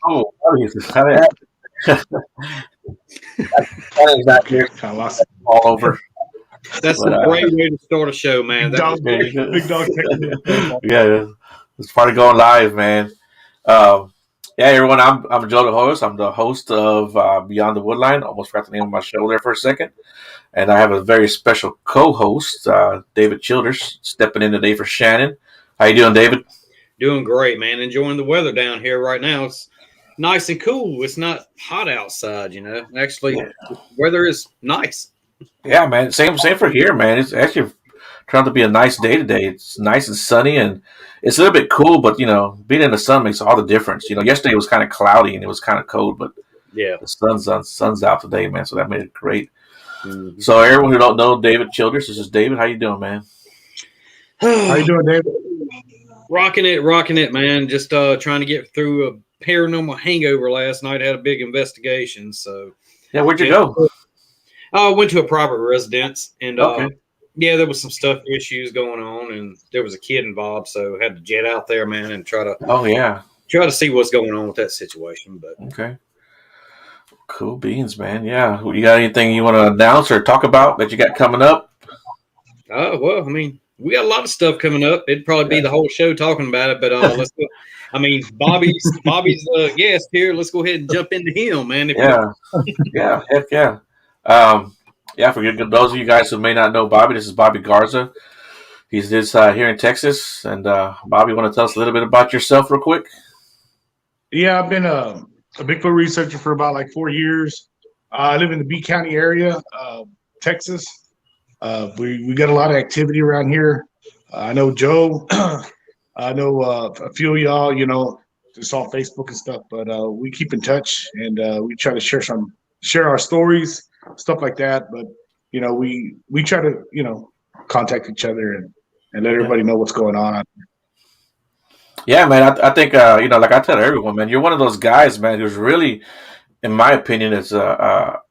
Oh, that is not here. I lost it. All over. That's a great way to start a show, man. Big dog, big dog. Yeah, it's part of going live, man. Yeah, everyone. I'm Joe the host. I'm the host of Beyond the Woodline. Almost forgot the name of my show there for a second. And I have a very special co-host, David Childers, stepping in today for Shannon. How you doing, David? Doing great, man. Enjoying the weather down here right now. It's nice and cool. It's not hot outside, you know. Actually, weather is nice. Yeah, man. Same for here, man. It's actually turned out to be a nice day today. It's nice and sunny, and it's a little bit cool, but, you know, being in the sun makes all the difference. You know, yesterday was kind of cloudy and it was kind of cold, but yeah, the sun's out today, man, so that made it great. Mm-hmm. So everyone who don't know David Childers, this is David. How you doing, man? How you doing, David? Rocking it, man. Just trying to get through a paranormal hangover last night. I had a big investigation, so. Yeah, where'd you go? I went to a private residence, and okay. Yeah, there was some stuff issues going on, and there was a kid involved, so I had to jet out there, man, and try to see what's going on with that situation. But okay, cool beans, man. Yeah, you got anything you want to announce or talk about that you got coming up? Well, I mean, we got a lot of stuff coming up. It'd probably be the whole show talking about it, but let's go. I mean, Bobby's guest here. Let's go ahead and jump into him, man. Yeah, heck yeah. Yeah, for those of you guys who may not know Bobby, this is Bobby Garza. He's here in Texas. And Bobby, want to tell us a little bit about yourself real quick? Yeah, I've been a Bigfoot researcher for about 4 years. I live in the B County area, Texas. We got a lot of activity around here. I know Joe. I know a few of y'all, you know, just on Facebook and stuff. But we keep in touch, and we try to share our stories, stuff like that. But, you know, we try to, you know, contact each other and let everybody know what's going on. Yeah, man. I think, you know, like I tell everyone, man, you're one of those guys, man, who's really, in my opinion, is a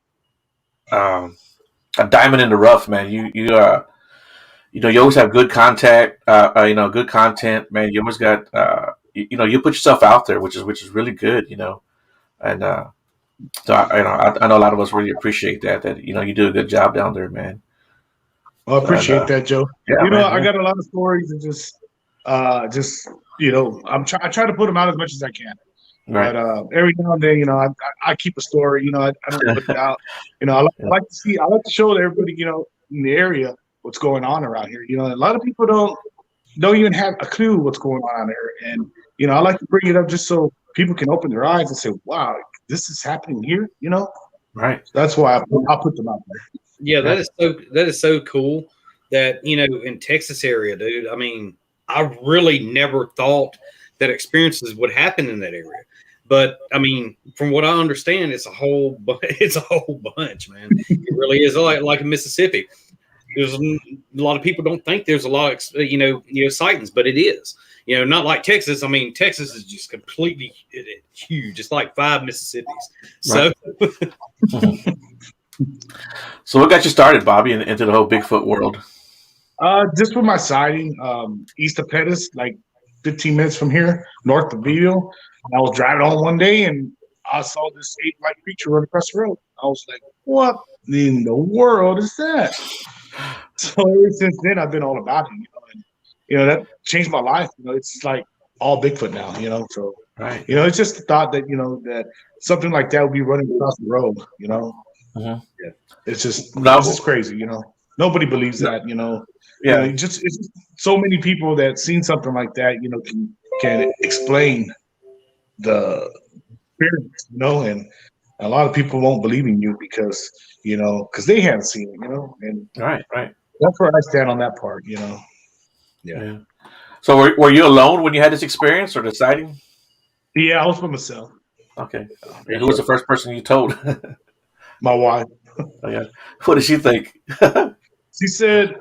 diamond in the rough, man. You know, you always have good contact, you know, good content, man. You always got, you know, you put yourself out there, which is really good, you know. And so I know a lot of us really appreciate that, you know, you do a good job down there, man. Well, I appreciate that, Joe. Yeah, you know, man, I got a lot of stories and just you know, I try to put them out as much as I can. Right. But every now and then, you know, I keep a story. You know, I don't put it out. You know, I like to show everybody, you know, in the area what's going on around here. You know, a lot of people don't even have a clue what's going on there, and you know, I like to bring it up just so people can open their eyes and say, "Wow, this is happening here." You know, right? So that's why I'll put them out there. Yeah, that is so cool that, you know, in Texas area, dude. I mean, I really never thought that experiences would happen in that area. But I mean, from what I understand, it's a whole bunch, man. It really is like in Mississippi. There's a lot of people don't think there's a lot of, you know, sightings, but it is. You know, not like Texas. I mean, Texas is just completely huge. It's like 5 Mississippis. So, right. So what got you started, Bobby, into the whole Bigfoot world? Just with my sighting, east of Pettis, like 15 minutes from here, north of Beeville. I was driving on one day and I saw this 8-light creature run across the road. I was like, what in the world is that? So ever since then, I've been all about it, you know, and, you know, that changed my life. You know, it's like all Bigfoot now, you know, so, right. You know, it's just the thought that, you know, that something like that would be running across the road, you know. Mm-hmm. Yeah. It's just crazy, you know. Nobody believes that, you know. Yeah. You know, it's just so many people that seen something like that, you know, can explain the experience, you know, and a lot of people won't believe in you because they haven't seen it, you know, and right. That's where I stand on that part, you know. Yeah. So were you alone when you had this experience or deciding? Yeah, I was by myself. Okay. And who was the first person you told? My wife. Oh, yeah. What did she think? She said,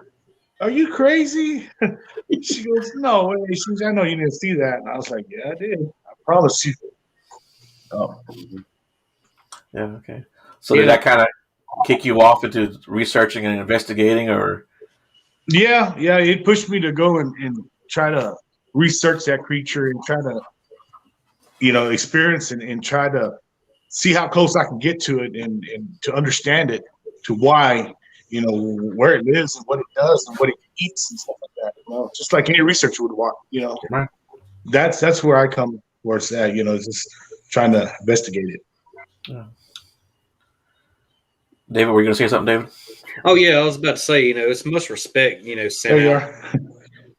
"Are you crazy?" She goes, "No way." She goes, "I know you didn't see that." And I was like, "Yeah, I did. I promise you." Oh. Yeah. Okay. So did Yeah. that kind of kick you off into researching and investigating, or? Yeah, it pushed me to go and try to research that creature and try to, experience and try to see how close I can get to it and to understand it, to why, where it lives and what it does and what it eats and stuff like that. Just like any researcher would want, Right. that's where I come where it's at, just trying to investigate it. Yeah. David, were you going to say something, David? Oh yeah, I was about to say, it's much respect, sent There you out. are.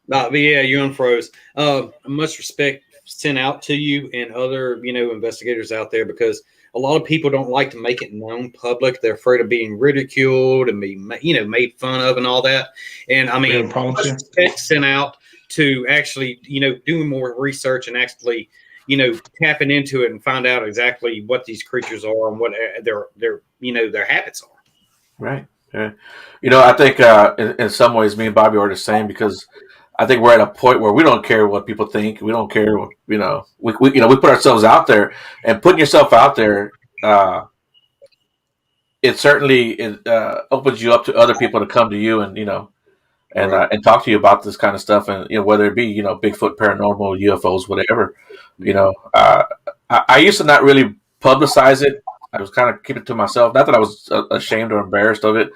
But yeah, you unfroze. Much respect sent out to you and other, investigators out there, because a lot of people don't like to make it known public. They're afraid of being ridiculed and being, made fun of and all that. And I We have mean, a problem much here. respect sent out to actually, doing more research and actually, tapping into it and find out exactly what these creatures are and what their habits are. Right. Yeah. I think in some ways, me and Bobby are the same, because I think we're at a point where we don't care what people think. We don't care what, we put ourselves out there, and putting yourself out there, it certainly opens you up to other people to come to you and, Right. and talk to you about this kind of stuff. And, whether it be, Bigfoot, paranormal, UFOs, whatever, I used to not really publicize it. I was kind of keeping it to myself. Not that I was ashamed or embarrassed of it,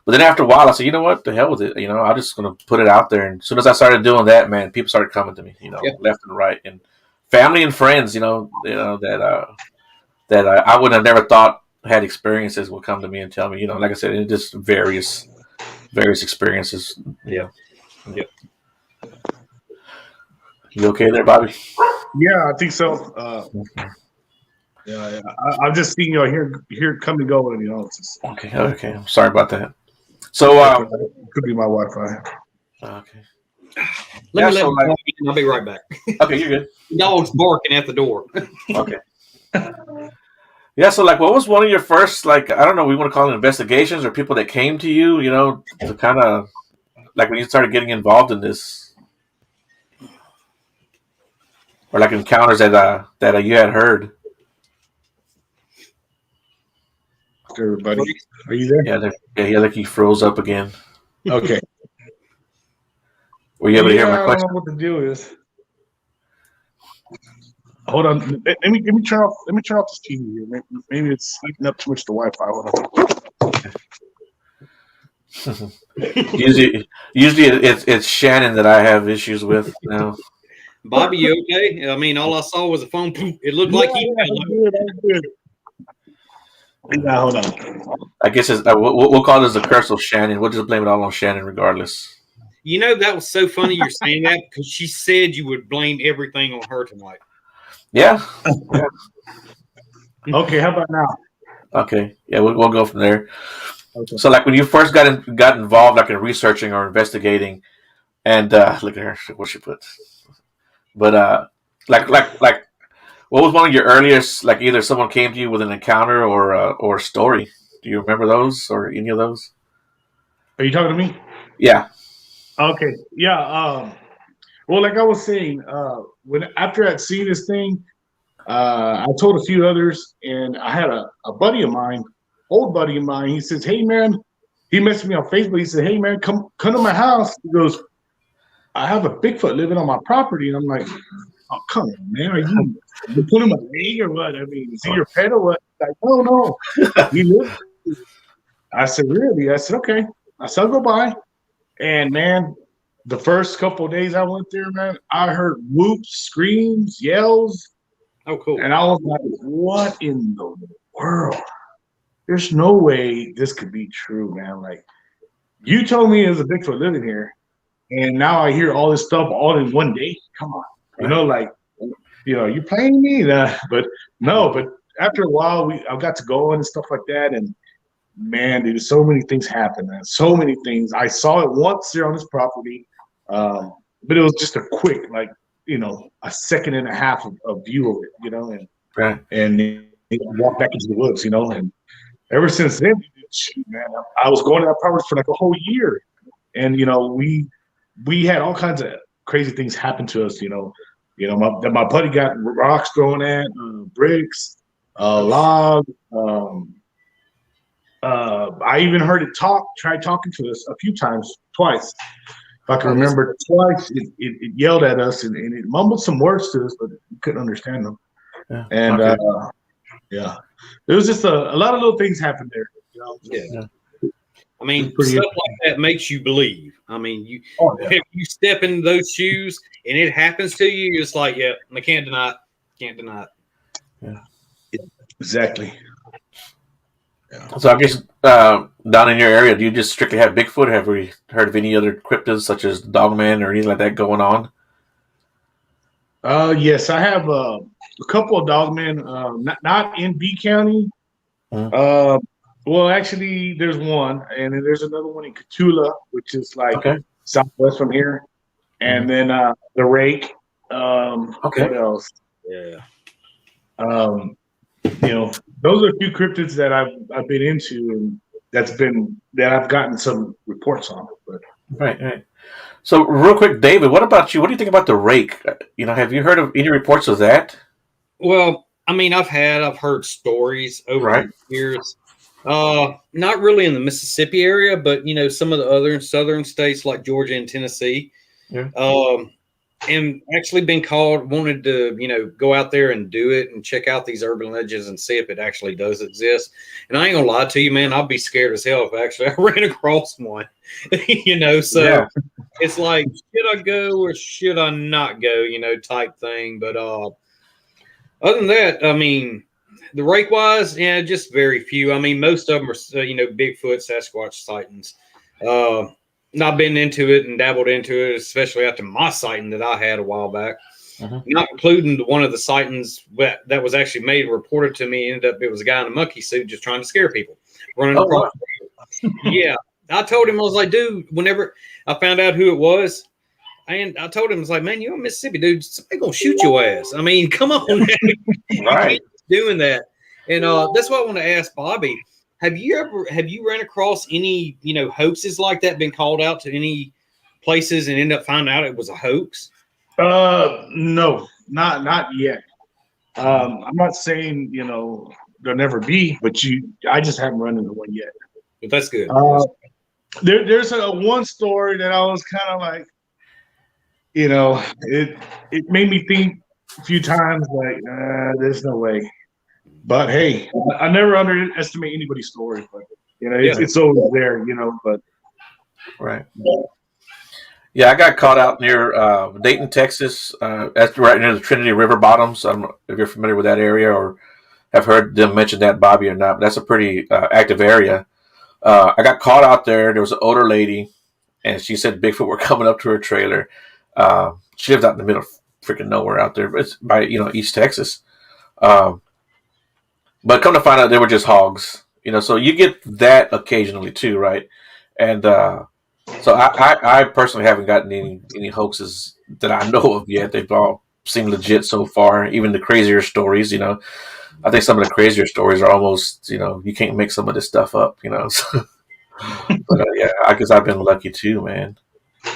but then after a while, I said, you know what, the hell with it. I'm just going to put it out there. And as soon as I started doing that, man, people started coming to me, Yeah. left and right, and family and friends, that I would have never thought had experiences will come to me and tell me, like I said, it just various experiences. Yeah. Yeah. You okay there, Bobby? Yeah, I think so. Yeah, I've just seen here come and go, and it's just, Okay. I'm sorry about that. So, it could be my Wi-Fi. okay. Let me I'll be right back. Okay, you're good. Dog's barking at the door. Okay. Yeah, so what was one of your first, I don't know, we want to call it investigations, or people that came to you, to kind of, when you started getting involved in this, or encounters that you had heard? Everybody, are you there? Yeah, like he froze up again. Okay. Were you able to hear my I question? don't know what the deal is. Hold on. Let me turn off. Let me turn off this TV here. Maybe it's eating up too much the Wi-Fi. Hold on. usually it's Shannon that I have issues with now. Bobby, you okay? I mean, all I saw was a phone. It looked like he. I'm good. Yeah, hold on. I guess we'll call this the curse of Shannon. We'll just blame it all on Shannon, regardless. That was so funny you're saying that, because she said you would blame everything on her tonight. Yeah. Okay, how about now? Okay. Yeah, we'll go from there. Okay. So, when you first got involved, in researching or investigating, and look at her, what she put. But what was one of your earliest, either someone came to you with an encounter or a story? Do you remember those or any of those? Are you talking to me? Yeah. Okay. Yeah. Well, like I was saying, after I'd seen this thing, I told a few others, and I had a buddy of mine, old buddy of mine. He says, "Hey man," he messaged me on Facebook. He said, "Hey man, come to my house." He goes, "I have a Bigfoot living on my property," and I'm like, "Oh come on, man, are you pulling my leg or what? I mean, is he your pet or what?" He's like, "No, he lives." I said, "Really?" I said, "Okay." I said, "I'll go by," and man, the first couple of days I went there, man, I heard whoops, screams, yells. Oh, cool. And I was like, what in the world? There's no way this could be true, man. You told me there's a Bigfoot living here, and now I hear all this stuff all in one day. Come on. Right. You're playing me? But no, but after a while, I got to go and stuff like that. And man, dude, so many things happen, man. So many things. I saw it once there on this property. but it was just a quick, like, a second and a half of view of it, Right. and he walked back into the woods, and ever since then, shoot, man, I was going to that property for like a whole year, and we had all kinds of crazy things happen to us, my buddy got rocks thrown at, bricks, log. I even heard it tried talking to us a few times, twice. If I can remember, twice it yelled at us and it mumbled some words to us, but we couldn't understand them. Yeah. And Okay. yeah, there was just a lot of little things happened there. Yeah. I mean, stuff like that makes you believe. I mean, if you step into those shoes and it happens to you, it's like, yeah, I can't deny it. Can't deny it. Yeah. Exactly. Yeah. So I guess down in your area, do you just strictly have Bigfoot? Have we heard of any other cryptids such as Dogman or anything like that going on? Yes, I have a couple of dogmen, not in B County. Mm-hmm. Well, actually, there's one, and then there's another one in Catula, which is like southwest from here, and then the Rake. What else? Yeah. Those are a few cryptids that I've been into, and that I've gotten some reports on. But Right. So, real quick, David, what about you? What do you think about the Rake? Have you heard of any reports of that? Well, I mean, I've heard stories over the years. Not really in the Mississippi area, but some of the other southern states like Georgia and Tennessee. Yeah. And actually been wanted to, go out there and do it and check out these urban legends and see if it actually does exist. And I ain't gonna lie to you, man, I'll be scared as hell if actually I ran across one. So it's like, should I go or should I not go, type thing. But other than that, I mean, the rake wise, just very few. I mean, most of them are, Bigfoot, Sasquatch sightings. Not been into it and dabbled into it, especially after my sighting that I had a while back. Not including one of the sightings that was actually made and reported to me. It was a guy in a monkey suit just trying to scare people running across. Yeah, I told him, I was like, dude, whenever I found out who it was, and I told him, I was like, man, you're in Mississippi, dude. Somebody gonna shoot your ass. I mean, come on, right? Doing that, and that's what I want to ask Bobby. Have you ran across any, hoaxes like that, been called out to any places and end up finding out it was a hoax? No, not yet. I'm not saying, there'll never be, but I just haven't run into one yet. But that's good. There's one story that I was kind of like, it made me think a few times, like, there's no way. But hey, I never underestimate anybody's story. But it's always there. But right. Yeah, I got caught out near Dayton, Texas. That's right near the Trinity River bottoms. I don't know if you're familiar with that area or have heard them mention that, Bobby, or not. But that's a pretty active area. I got caught out there. There was an older lady, and she said Bigfoot were coming up to her trailer. She lives out in the middle of freaking nowhere out there. But it's by East Texas. But come to find out, they were just hogs. So you get that occasionally too, right? And so I personally haven't gotten any hoaxes that I know of yet. They've all seemed legit so far. Even the crazier stories, I think some of the crazier stories are almost, you can't make some of this stuff up, So, but yeah, I guess I've been lucky too, man.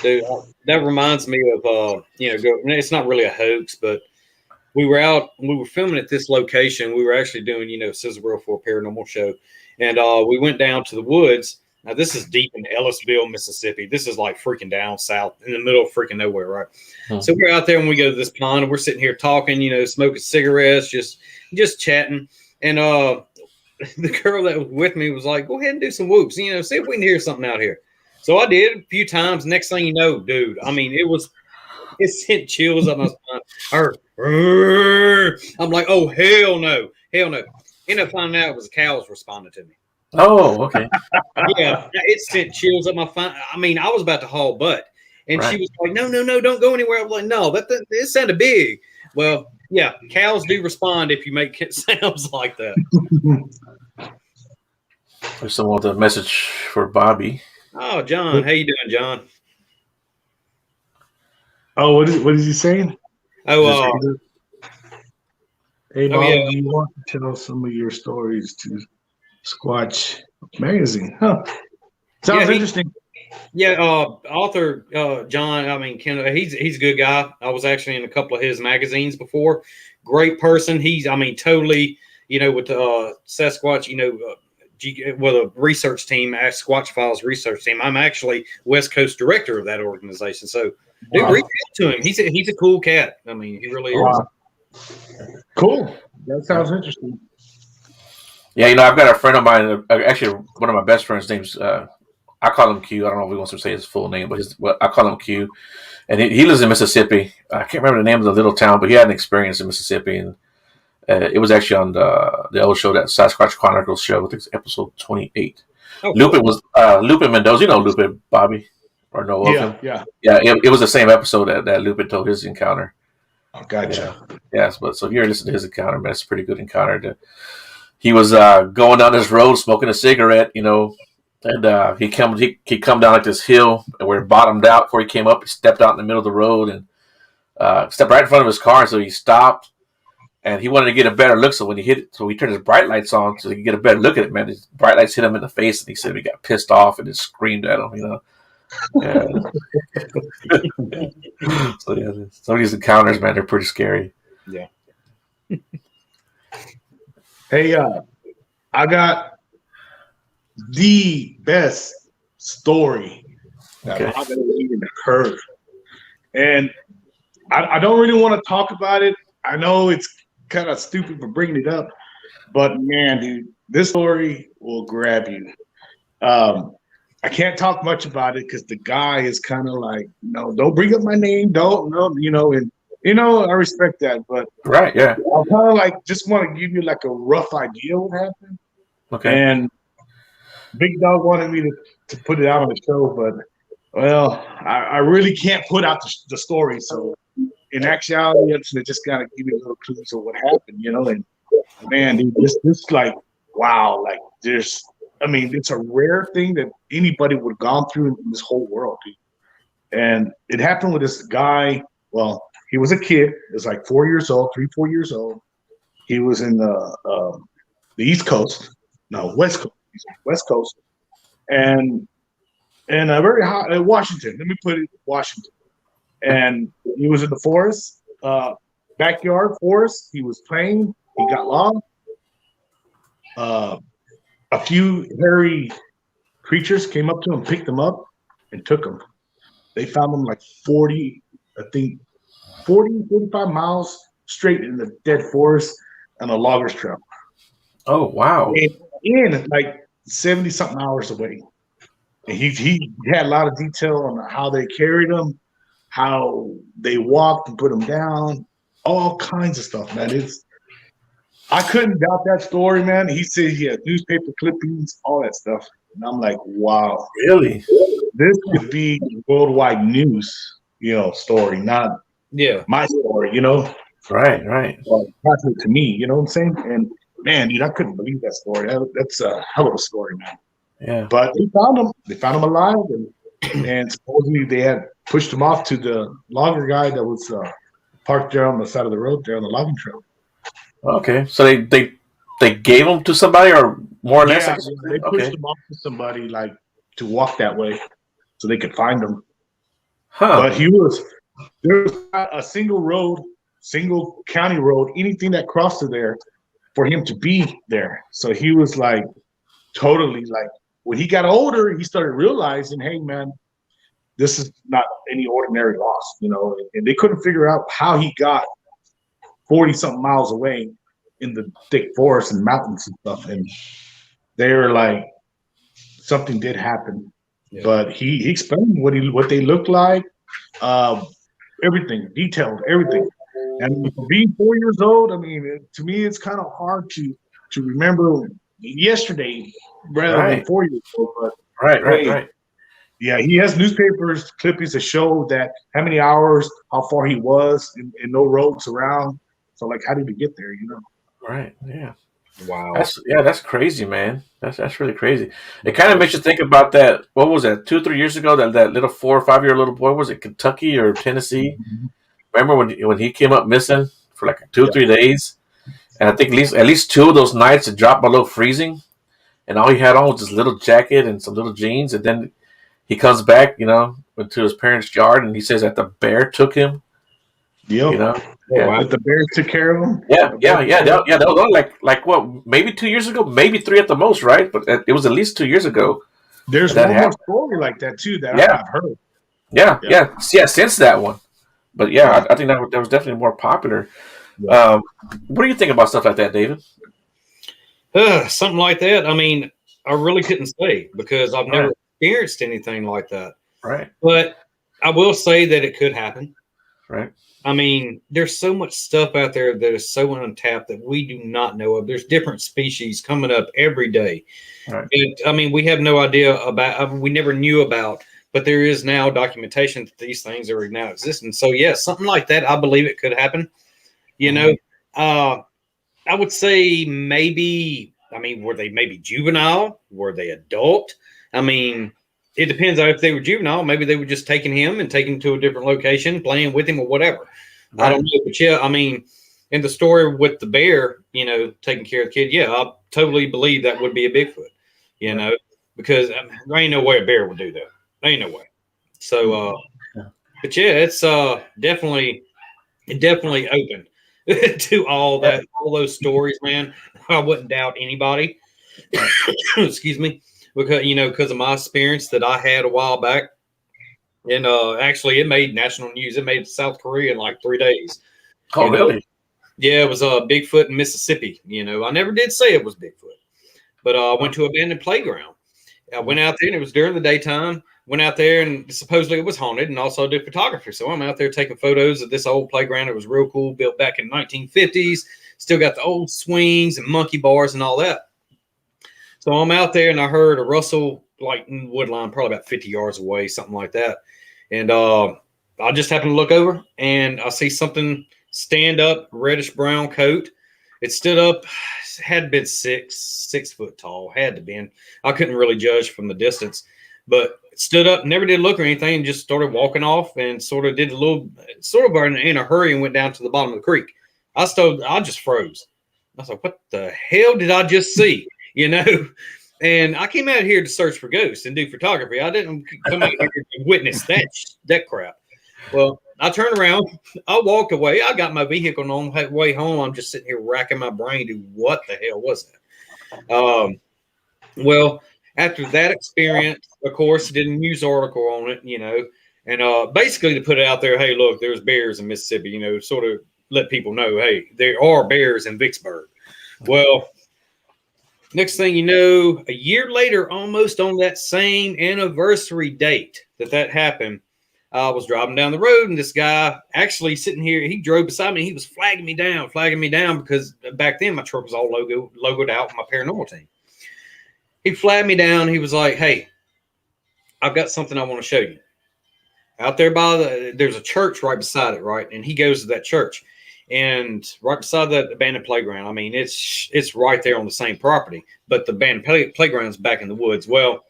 Dude, that reminds me of it's not really a hoax, but we were filming at this location. We were actually doing, Sizzle Grill for a paranormal show. And we went down to the woods. Now, this is deep in Ellisville, Mississippi. This is like freaking down south in the middle of freaking nowhere, right? Mm-hmm. So we're out there and we go to this pond and we're sitting here talking, smoking cigarettes, just chatting. And the girl that was with me was like, go ahead and do some whoops, see if we can hear something out here. So I did a few times. Next thing you know, dude, I mean, it sent chills up my spine. I'm like, oh, hell no. Ended up finding out it was cows responding to me. Oh, okay. Yeah, it sent chills up my spine. I mean, I was about to haul butt. And she was like, no, don't go anywhere. I was like, no, it sounded big. Well, yeah, cows do respond if you make sounds like that. There's someone with a message for Bobby. Oh, John. How you doing, John? Oh, what is he saying? Oh, Hey, oh yeah, Bob, do you want to tell some of your stories to Squatch Magazine? Huh. yeah. Sounds interesting. Yeah, author John. I mean, he's a good guy. I was actually in a couple of his magazines before. Great person. I mean, totally. With Sasquatch. Well, the research team, Squatch Files research team. I'm actually West Coast director of that organization. So, dude, reach out to him. He's a cool cat. I mean, he really is. Cool. That sounds interesting. Yeah, I've got a friend of mine. Actually, one of my best friends' names. I call him Q. I don't know if he wants to say his full name, but I call him Q. And he lives in Mississippi. I can't remember the name of the little town, but he had an experience in Mississippi, and it was actually on the old show, that Sasquatch Chronicles show. I think it's episode 28. Oh, Lupin was Lupin Mendoza. You know Lupin, Bobby, or know of him? Yeah. It was the same episode that Lupin told his encounter. Oh, gotcha. Yes, but so if you're listening to his encounter, man, it's a pretty good encounter. He was going down this road smoking a cigarette, and he come down like this hill where it bottomed out. Before he came up, he stepped out in the middle of the road and stepped right in front of his car. So he stopped, and he wanted to get a better look. So he turned his bright lights on so he could get a better look at it. Man, his bright lights hit him in the face, and he said he got pissed off and just screamed at him. Yeah. So yeah, some of these encounters, man, they're pretty scary. Yeah. Hey, I got the best story that I've ever even heard, and I don't really want to talk about it. I know it's kind of stupid for bringing it up, but man, dude, this story will grab you. I can't talk much about it because the guy is kind of like, no, don't bring up my name, don't, no, and I respect that, but right, yeah, I kind of like just want to give you like a rough idea what happened. Okay. And Big Dog wanted me to put it out on the show, but well, I really can't put out the story. So in actuality, I just gotta give you a little clues of what happened, And man, dude, this like wow, like it's a rare thing that anybody would have gone through in this whole world, dude. And it happened with this guy. Well, he was a kid. He was like 4 years old, 4 years old. He was in the East Coast, no West Coast. He's on the West Coast, and a very hot Washington. Let me put it Washington. And he was in the forest, backyard forest. He was playing. He got lost. A few hairy creatures came up to him, picked him up, and took him. They found him like 40, 45 miles straight in the dead forest on a logger's trail. Oh, wow. And like 70-something hours away. And he had a lot of detail on how they carried him, how they walked and put him down, all kinds of stuff, man. I couldn't doubt that story, man. He said he had newspaper clippings, all that stuff. And I'm like, wow. Really? This could be worldwide news, story, not my story, Right. Passing to me, you know what I'm saying? And man, dude, I couldn't believe that story. That's a hell of a story, man. Yeah. But they found him. They found him alive, and supposedly they had pushed him off to the logger guy that was parked there on the side of the road there on the logging trail. Okay, so they gave him to somebody, or more or less. Yeah, they pushed him off to somebody like to walk that way, so they could find him. Huh? But there was not a single county road, anything that crossed through there for him to be there. So he was like totally like. When he got older, he started realizing, hey, man, this is not any ordinary loss, and they couldn't figure out how he got 40-something miles away in the thick forest and mountains and stuff. And they were like, something did happen. Yeah. But he explained what they looked like, everything, detailed, everything. And being 4 years old, I mean, to me, it's kind of hard to remember yesterday rather than 4 years old. But right. Yeah, he has newspapers clippings that show that how many hours, how far he was, and no roads around. So, like, how did he get there? Right. Yeah. Wow. That's crazy, man. That's really crazy. It kind of makes you think about that. What was that? 2 or 3 years ago, that little 4 or 5 year little boy, was it Kentucky or Tennessee? Remember when he came up missing for like 2 or 3 days, and I think at least two of those nights it dropped below freezing, and all he had on was this little jacket and some little jeans, and then he comes back, went to his parents' yard, and he says that the bear took him. Yep. You know, Oh, yeah. wow. That the Bears took care of him. Yeah. That was only like what, maybe 2 years ago, maybe three at the most, right? But it was at least 2 years ago There's that one more happened. story like that too that Yeah. I've heard. Yeah. Since that one, but I think that was definitely more popular. Yeah. What do you think about stuff like that, David? Something like that. I mean, I really couldn't say because I've never experienced anything like that. Right. But I will say that it could happen. Right. I mean, there's so much stuff out there that is so untapped that we do not know of. There's different species coming up every day. Right. I mean, we have no idea about, we never knew about, but there is now documentation that these things are now existing. So, yes, something like that, I believe it could happen. I would say maybe, were they maybe juvenile? Were they adult? I mean, it depends on if they were juvenile. Maybe they were just taking him and taking him to a different location, playing with him or whatever. Right. I don't know. But yeah, in the story with the bear, taking care of the kid, yeah, I totally believe that would be a Bigfoot, because there ain't no way a bear would do that. There ain't no way. So, but yeah, it's definitely open to all those stories, man. I wouldn't doubt anybody. Excuse me, because of my experience that I had a while back, and actually it made national news. It made South Korea in like 3 days. Oh, really? Yeah, it was Bigfoot in Mississippi. I never did say it was Bigfoot, but I went to an abandoned playground. I went out there, and it was during the daytime. Went out there, and supposedly it was haunted, and also did photography. So I'm out there taking photos of this old playground. It was real cool, built back in the 1950s. Still got the old swings and monkey bars and all that. So I'm out there, and I heard a rustle, like in the wood line, probably about 50 yards away, something like that. And I just happened to look over, and I see something stand up, reddish brown coat. It stood up, had been 6 foot tall, had to been. I couldn't really judge from the distance, but it stood up, never did look or anything, and just started walking off, and sort of did a little, sort of in a hurry, and went down to the bottom of the creek. I just froze. I was like, what the hell did I just see? And I came out here to search for ghosts and do photography. I didn't come out here to witness that crap. Well, I turned around, I walked away. I got my vehicle on the way home. I'm just sitting here racking my brain to what the hell was that? Well, after that experience, of course, did a news article on it, and basically to put it out there, hey, look, there's bears in Mississippi, sort of let people know, hey, there are bears in Vicksburg. Well, next thing you know, a year later, almost on that same anniversary date that happened, I was driving down the road, and this guy actually sitting here, he drove beside me. He was flagging me down because back then my truck was all logoed out with my paranormal team. He flagged me down. He was like, hey, I've got something I want to show you. Out there there's a church right beside it, right? And he goes to that church. And right beside that abandoned playground, it's right there on the same property, but the abandoned playground's back in the woods. Well,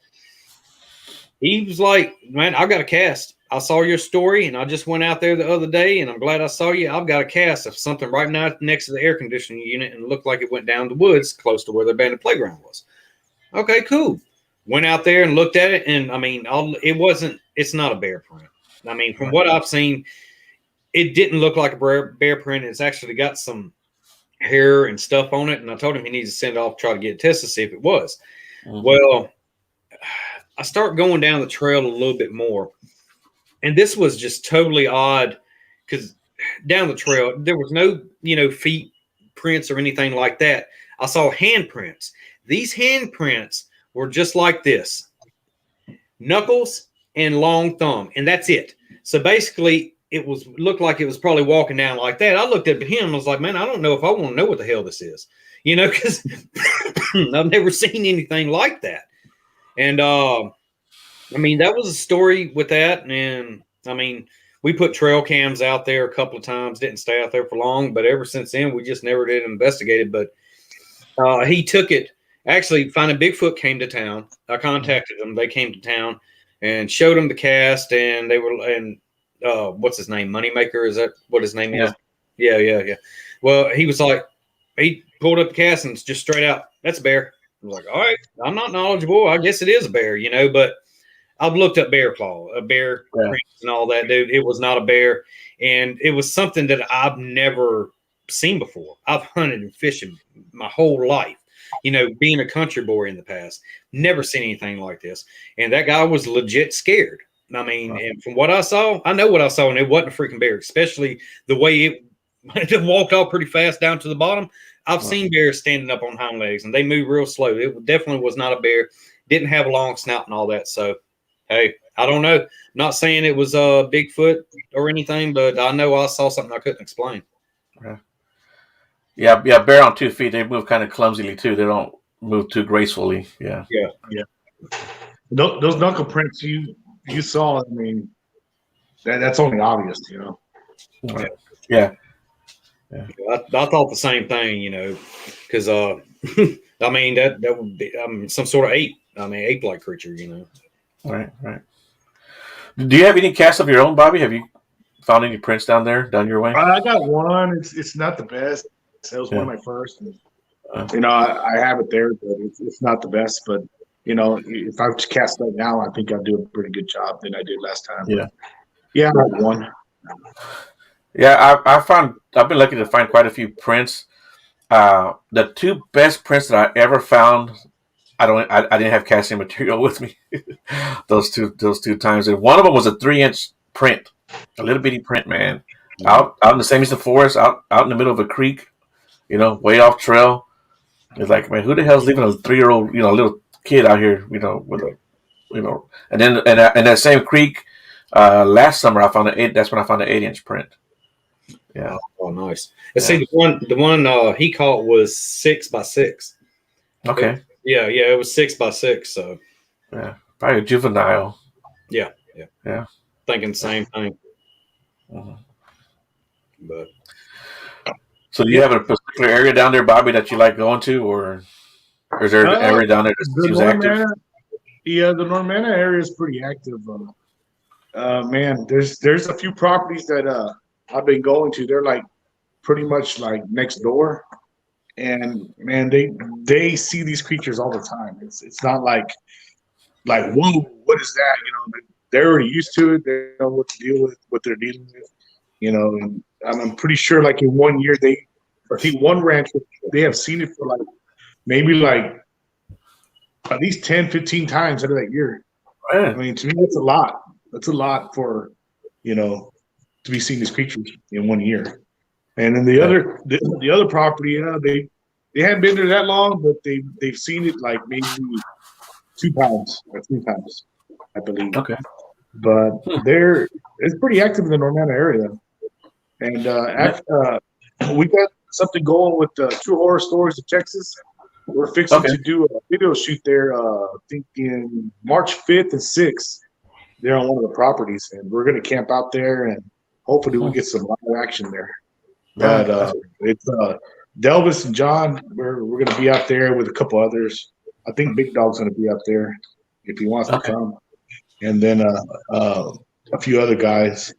he was like, man, I've got a cast. I saw your story, and I just went out there the other day, and I'm glad I saw you. I've got a cast of something right now next to the air conditioning unit, and it looked like it went down the woods close to where the abandoned playground was. Okay, cool. Went out there and looked at it, and it's not a bear print. From what I've seen, it didn't look like a bear print. It's actually got some hair and stuff on it, and I told him he needs to send it off, try to get it tested, see if it was. Mm-hmm. Well, I start going down the trail a little bit more, and this was just totally odd because down the trail there was no feet prints or anything like that. I saw handprints. These handprints were just like this: knuckles and long thumb, and that's it. So basically, looked like it was probably walking down like that. I looked up at him and was like, man, I don't know if I want to know what the hell this is, because I've never seen anything like that. And that was a story with that. And we put trail cams out there a couple of times, didn't stay out there for long, but ever since then we just never did investigate it. But He took it. Actually, Finding Bigfoot came to town. I contacted them. They came to town and showed them the cast, and what's his name? Moneymaker, is that what his name is? Yeah. Well, he was like, he pulled up the cast and it's just straight out, that's a bear. I was like, all right, I'm not knowledgeable. I guess it is a bear, but I've looked up bear claw, bear prints and all that, dude. It was not a bear. And it was something that I've never seen before. I've hunted and fished my whole life, being a country boy in the past, never seen anything like this. And that guy was legit scared. I mean, and from what I saw, I know what I saw, and it wasn't a freaking bear, especially the way it walked off pretty fast down to the bottom. I've seen bears standing up on hind legs, and they move real slow. It definitely was not a bear. Didn't have a long snout and all that. So, hey, I don't know. Not saying it was Bigfoot or anything, but I know I saw something I couldn't explain. Yeah, bear on 2 feet. They move kind of clumsily too. They don't move too gracefully. Yeah. Those knuckle prints you saw. I mean, that's only obvious, Yeah. I thought the same thing, because I mean that would be some sort of ape-like creature, Right. Do you have any casts of your own, Bobby? Have you found any prints down your way? I got one. It's not the best. That was one of my first. And, I have it there, but it's not the best. But if I was to cast right now, I think I'd do a pretty good job than I did last time. Yeah, I got one. Yeah, I've been lucky to find quite a few prints. The 2 best prints that I ever found, I didn't have casting material with me those two times, and one of them was a 3-inch print, a little bitty print, man, out in the same as the forest, out in the middle of a creek, way off trail. It's like, man, who the hell's leaving a 3-year-old, little kid out here, with a, and then in that same creek, last summer that's when I found an 8-inch print. Yeah. Oh, nice. And see, the one he caught was 6x6. Okay. Yeah, it was 6x6. So. Yeah, probably a juvenile. Yeah. Thinking the same thing. But. So, do you have a particular area down there, Bobby, that you like going to, or is there an area down there that seems active? Yeah, the Normanna area is pretty active. Man, there's a few properties that I've been going to. They're like pretty much like next door, and man, they see these creatures all the time. It's not like whoa, what is that? They're already used to it. They know what to deal with, what they're dealing with. And I'm pretty sure like in 1 year I think one ranch they have seen it for like maybe like at least 10, 15 times out of that year. I mean, to me, that's a lot. That's a lot for to be seeing these creatures in 1 year. And then the other property, they haven't been there that long, but they've seen it like maybe 2 times or 3 times, I believe. Okay. But it's pretty active in the Normanna area. And we got something going with True Horror Stories of Texas. We're fixing to do a video shoot there, I think in March 5th and 6th. They're on one of the properties, and we're going to camp out there, and hopefully we get some live action there. But it's Delvis and John. We're going to be out there with a couple others. I think Big Dog's going to be out there if he wants to come, and then a few other guys.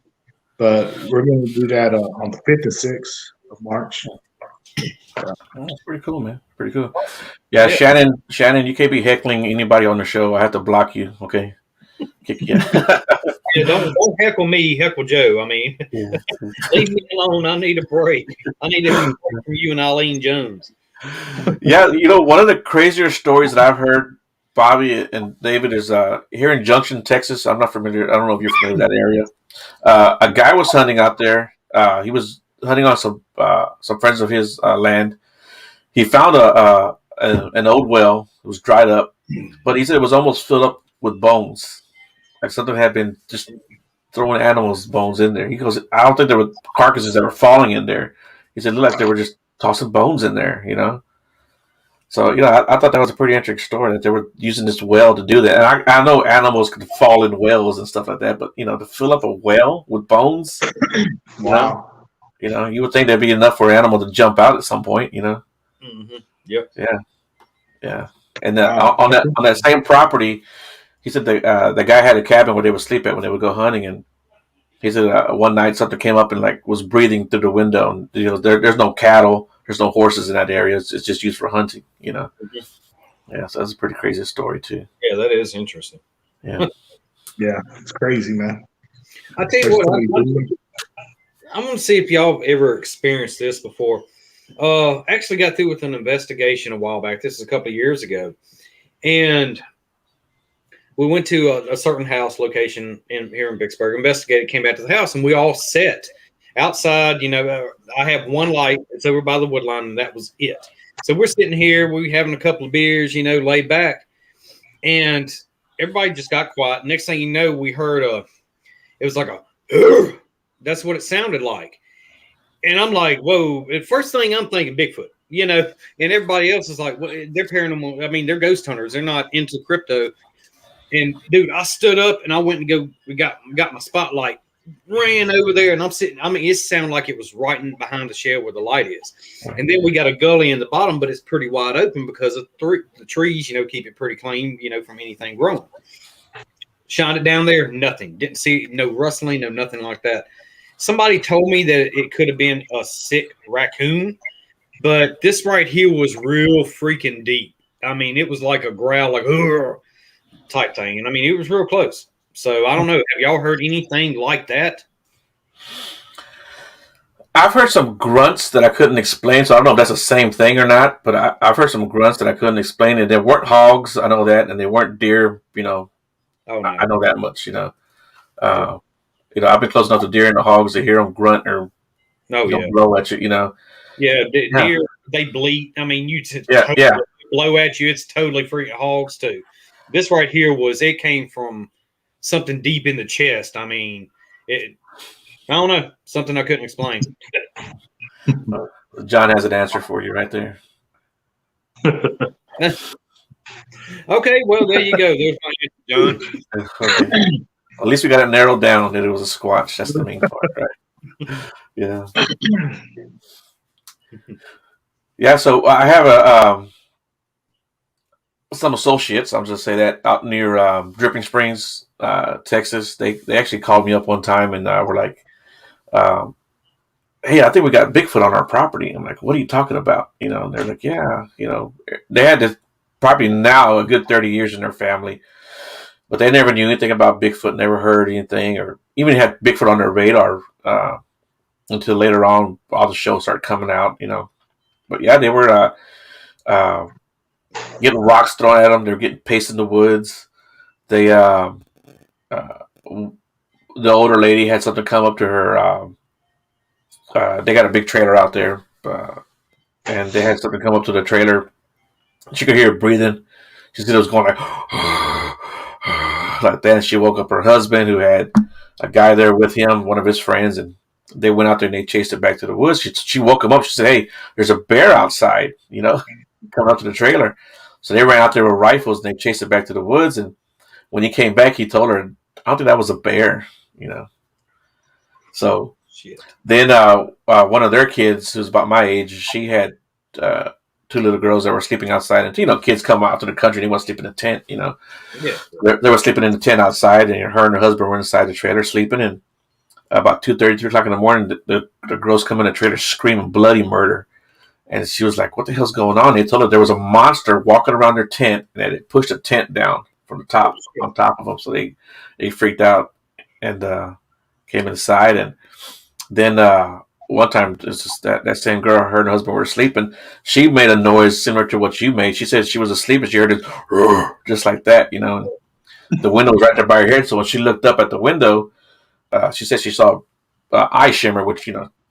But we're going to do that on the 5th and 6th of March. That's pretty cool, man. Pretty cool. Yeah, Shannon, you can't be heckling anybody on the show. I have to block you. Okay. Kick you. Don't heckle me. Heckle Joe. I mean, leave me alone. I need a break. I need a break from you and Eileen Jones. Yeah, one of the crazier stories that I've heard, Bobby and David, is here in Junction, Texas. I'm not familiar. I don't know if you're familiar with that area. A guy was hunting out there. He was hunting on some friends of his land. He found an old well. It was dried up, but he said it was almost filled up with bones. Like something had been just throwing animals' bones in there. He goes, I don't think there were carcasses that were falling in there. He said it looked like they were just tossing bones in there, So, I thought that was a pretty interesting story that they were using this well to do that. And I know animals could fall in wells and stuff like that, but, to fill up a well with bones, wow. You would think there'd be enough for an animal to jump out at some point, Mm-hmm. Yep. Yeah. And Wow. on that same property, he said the guy had a cabin where they would sleep at when they would go hunting, and he said one night something came up and like was breathing through the window. And, there's no cattle, there's no horses in that area. It's just used for hunting. Mhm. Yeah, so that's a pretty crazy story too. Yeah, that is interesting. Yeah. Yeah, it's crazy, man. I tell you what, I'm going to see if y'all ever experienced this before. Actually got through with an investigation a while back. This is a couple of years ago. And we went to a certain house location here in Vicksburg, investigated, came back to the house, and we all sat outside. I have one light. It's over by the wood line, and that was it. So we're sitting here, we having a couple of beers, laid back, and everybody just got quiet. Next thing you know, we heard it was like a, that's what it sounded like. And I'm like, whoa. The first thing I'm thinking, Bigfoot, and everybody else is like, well, they're paranormal. I mean, they're ghost hunters. They're not into crypto. And dude, I stood up and I went and got my spotlight, ran over there, and I'm sitting. I mean, it sounded like it was right in behind the shed where the light is. And then we got a gully in the bottom, but it's pretty wide open because of the trees, keep it pretty clean, from anything growing. Shined it down there, nothing. Didn't see no rustling, no nothing like that. Somebody told me that it could have been a sick raccoon, but this right here was real freaking deep. I mean, it was like a growl, like type thing. And I mean, it was real close. So I don't know. Have y'all heard anything like that? I've heard some grunts that I couldn't explain, so I don't know if that's the same thing or not, but I've heard some grunts that I couldn't explain, and they weren't hogs, I know that, and they weren't deer, Oh, no. I know that much, I've been close enough to deer and the hogs to hear them grunt or blow at you, Yeah, deer, they bleat. I mean, you blow at you, it's totally freaking hogs too. This right here it came from something deep in the chest. I mean, I don't know, something I couldn't explain. John has an answer for you right there. Okay, well, there you go. There's my answer, John. Okay. At least we got it narrowed down that it was a squatch. That's the main part, right? Yeah. Yeah, so I have some associates, I'm just say that, out near Dripping Springs, Texas. They actually called me up one time and were like, hey, I think we got Bigfoot on our property. I'm like, what are you talking about? And they're like, yeah, they had this property now a good 30 years in their family, but they never knew anything about Bigfoot, never heard anything, or even had Bigfoot on their radar until later on, all the shows started coming out, But yeah, they were getting rocks thrown at them. They were getting paced in the woods. They, the older lady had something come up to her. They got a big trailer out there, and they had something come up to the trailer. She could hear it breathing. She said it was going like like that. And she woke up her husband, who had a guy there with him, one of his friends, and they went out there and they chased it back to the woods. She woke him up. She said, "Hey, there's a bear outside, coming up to the trailer." So they ran out there with rifles and they chased it back to the woods. And when he came back, he told her, "I don't think that was a bear," So then one of their kids, who's about my age, she had two little girls that were sleeping outside. And, kids come out to the country, they want to sleep in a tent, Yeah. They were sleeping in the tent outside, and her and her husband were inside the trailer sleeping. And about 2:30, 3 o'clock in the morning, the girls come in the trailer screaming bloody murder. And she was like, what the hell's going on? They told her there was a monster walking around their tent, and that it pushed the tent down from the top, on top of them. So they freaked out and came inside. And then one time, that same girl, her and her husband were sleeping. She made a noise similar to what you made. She said she was asleep and she heard it just like that, And the window was right there by her head. So when she looked up at the window, she said she saw eye shimmer, which,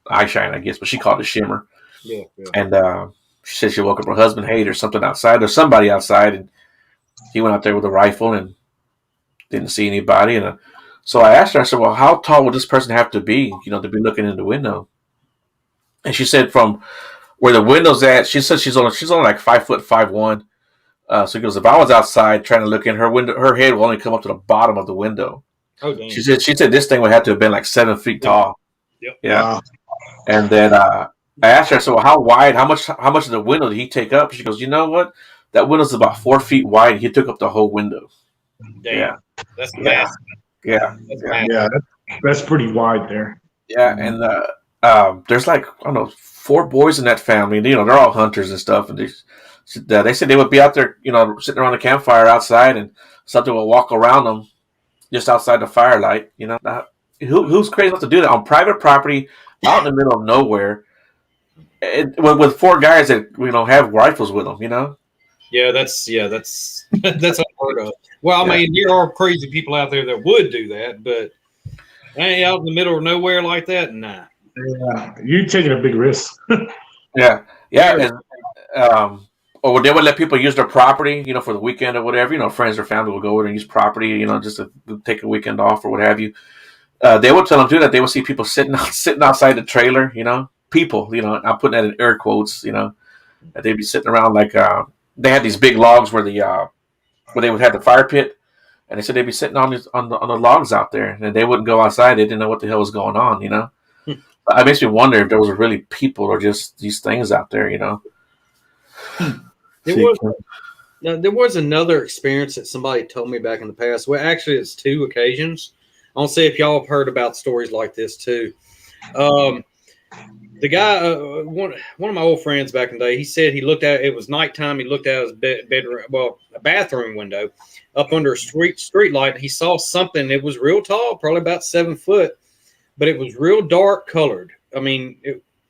eye shine, I guess, but she called it shimmer. Yeah. And she said she woke up her husband. Hey, there's something outside. There's somebody outside. And he went out there with a rifle and didn't see anybody. And so I asked her, I said, well, how tall would this person have to be, to be looking in the window? And she said from where the window's at, she said she's only like 5'5'1". So she goes, if I was outside trying to look in her window, her head will only come up to the bottom of the window. Oh, dang. She said this thing would have to have been like 7 feet tall. Yep. Yeah. Wow. And then I asked her, so how wide? How much of the window did he take up? She goes, you know what? That window's about 4 feet wide. He took up the whole window. Damn, Yeah, that's yeah, massive. yeah, That's yeah, massive. Yeah, that's pretty wide there. yeah. And there's like I don't know 4 boys in that family. You know, they're all hunters and stuff. And they said they would be out there, you know, sitting around the campfire outside, and something will walk around them just outside the firelight. You know, now, who's crazy enough to do that on private property, out in the middle of nowhere, with 4 guys that have rifles with them? You know. That's that's unheard of. Well, I mean, there are crazy people out there that would do that, but ain't out in the middle of nowhere like that. Nah. Yeah, you're taking a big risk. Yeah, yeah, and or they would let people use their property, for the weekend or whatever. Friends or family will go over and use property, just to take a weekend off or what have you. They would tell them too that they would see people sitting outside the trailer. People. I'm putting that in air quotes. That they'd be sitting around like they had these big logs where where they would have the fire pit, and they said they'd be sitting on the logs out there, and they wouldn't go outside. They didn't know what the hell was going on. It makes me wonder if there was really people or just these things out there. There was another experience that somebody told me back in the past. Well, actually, it's 2 occasions. I'll see if y'all have heard about stories like this too. The guy, one of my old friends back in the day, he said he looked at it was nighttime. He looked out his bedroom, a bathroom window, up under a street light. And he saw something. It was real tall, probably about 7 foot, but it was real dark colored. I mean,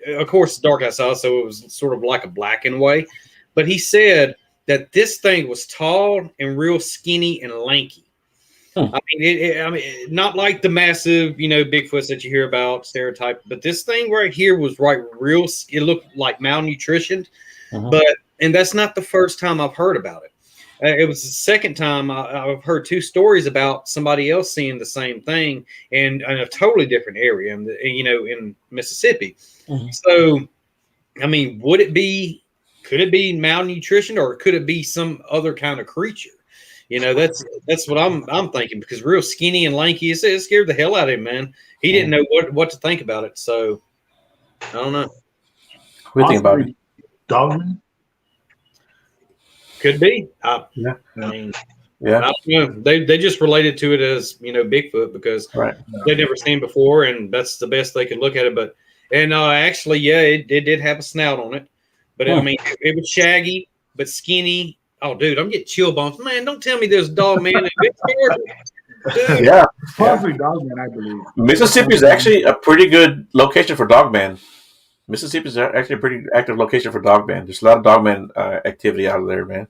of course, it's dark outside, so it was sort of like a black and way. But he said that this thing was tall and real skinny and lanky. I mean, not like the massive, Bigfoots that you hear about, stereotype, but this thing right here was real. It looked like malnutritioned, and that's not the first time I've heard about it. It was the second time I've heard 2 stories about somebody else seeing the same thing in a totally different area, in Mississippi. So, I mean, could it be malnutrition, or could it be some other kind of creature? That's what I'm thinking, because real skinny and lanky, it scared the hell out of him, man. He didn't know what to think about it. So I don't know. What do you think about it? Dogman? Could be. I mean, I don't know. They just related to it as Bigfoot, because they'd never seen before, and that's the best they could look at it. Actually, it did have a snout on it, but I mean, it was shaggy but skinny. Oh, dude, I'm getting chill bumps. Man, don't tell me there's a dog man in Victoria. Yeah. Possibly Dogman, I believe. Mississippi is actually a pretty good location for Dogman. Mississippi is actually a pretty active location for Dogman. There's a lot of Dogman activity out of there, man.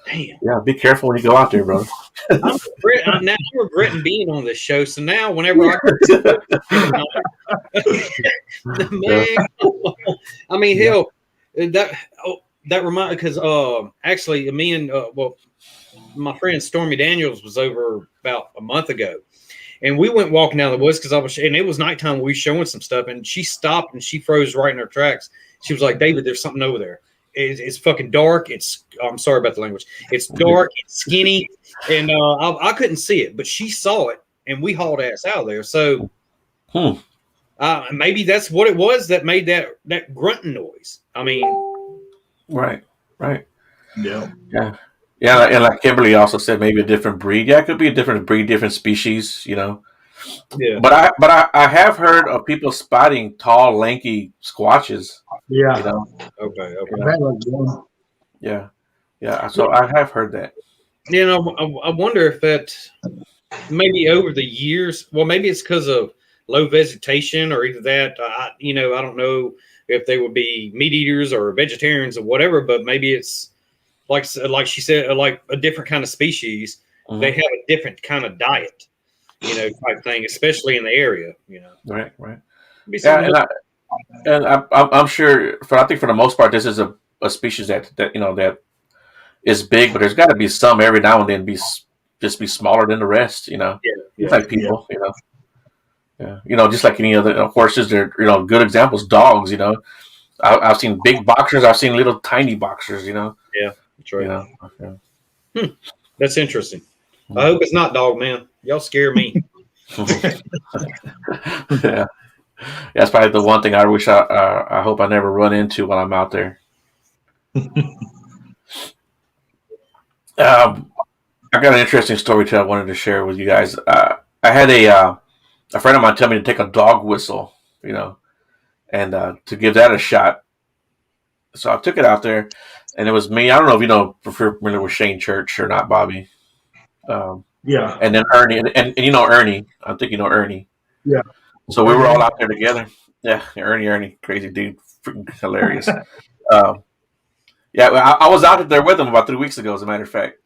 Damn. Yeah, be careful when you go out there, brother. I'm regretting being on this show. So now, whenever man, I mean, hell, that reminds, because actually, me and my friend Stormy Daniels was over about a month ago, and we went walking down the woods and it was nighttime. We were showing some stuff, and she stopped and she froze right in her tracks. She was like, "David, there's something over there. It's fucking dark. I'm sorry about the language. It's dark, it's skinny, and I couldn't see it, but she saw it, and we hauled ass out of there. So maybe that's what it was that made that grunting noise. I mean." Right. Yeah. And like Kimberly also said, maybe a different breed. Yeah, it could be a different breed, different species. Yeah. But I have heard of people spotting tall, lanky squatches. Yeah. Okay. Yeah. So I have heard that. I wonder if that maybe over the years. Well, maybe it's because of low vegetation, or either that. I don't know if they would be meat eaters or vegetarians or whatever, but maybe it's like she said, like a different kind of species. They have a different kind of diet, type thing, especially in the area, Right. Yeah, and I'm sure I think for the most part, this is a species that that is big, but there's got to be some every now and then be smaller than the rest, It's like people, Yeah, just like any other horses, they're good examples. Dogs, I've seen big boxers, I've seen little tiny boxers, Yeah, that's right. Yeah. That's interesting. I hope it's not Dog Man. Y'all scare me. Yeah. That's probably the one thing I wish I hope I never run into while I'm out there. I got an interesting story too I wanted to share with you guys. I had a friend of mine tell me to take a dog whistle, and to give that a shot. So I took it out there, and it was me. I don't know if you're familiar with Shane Church or not, Bobby. Yeah. And then Ernie, and Ernie. I think you know Ernie. Yeah. So we were all out there together. Yeah, Ernie, crazy dude, freaking hilarious. Yeah, I was out there with him about 3 weeks ago, as a matter of fact.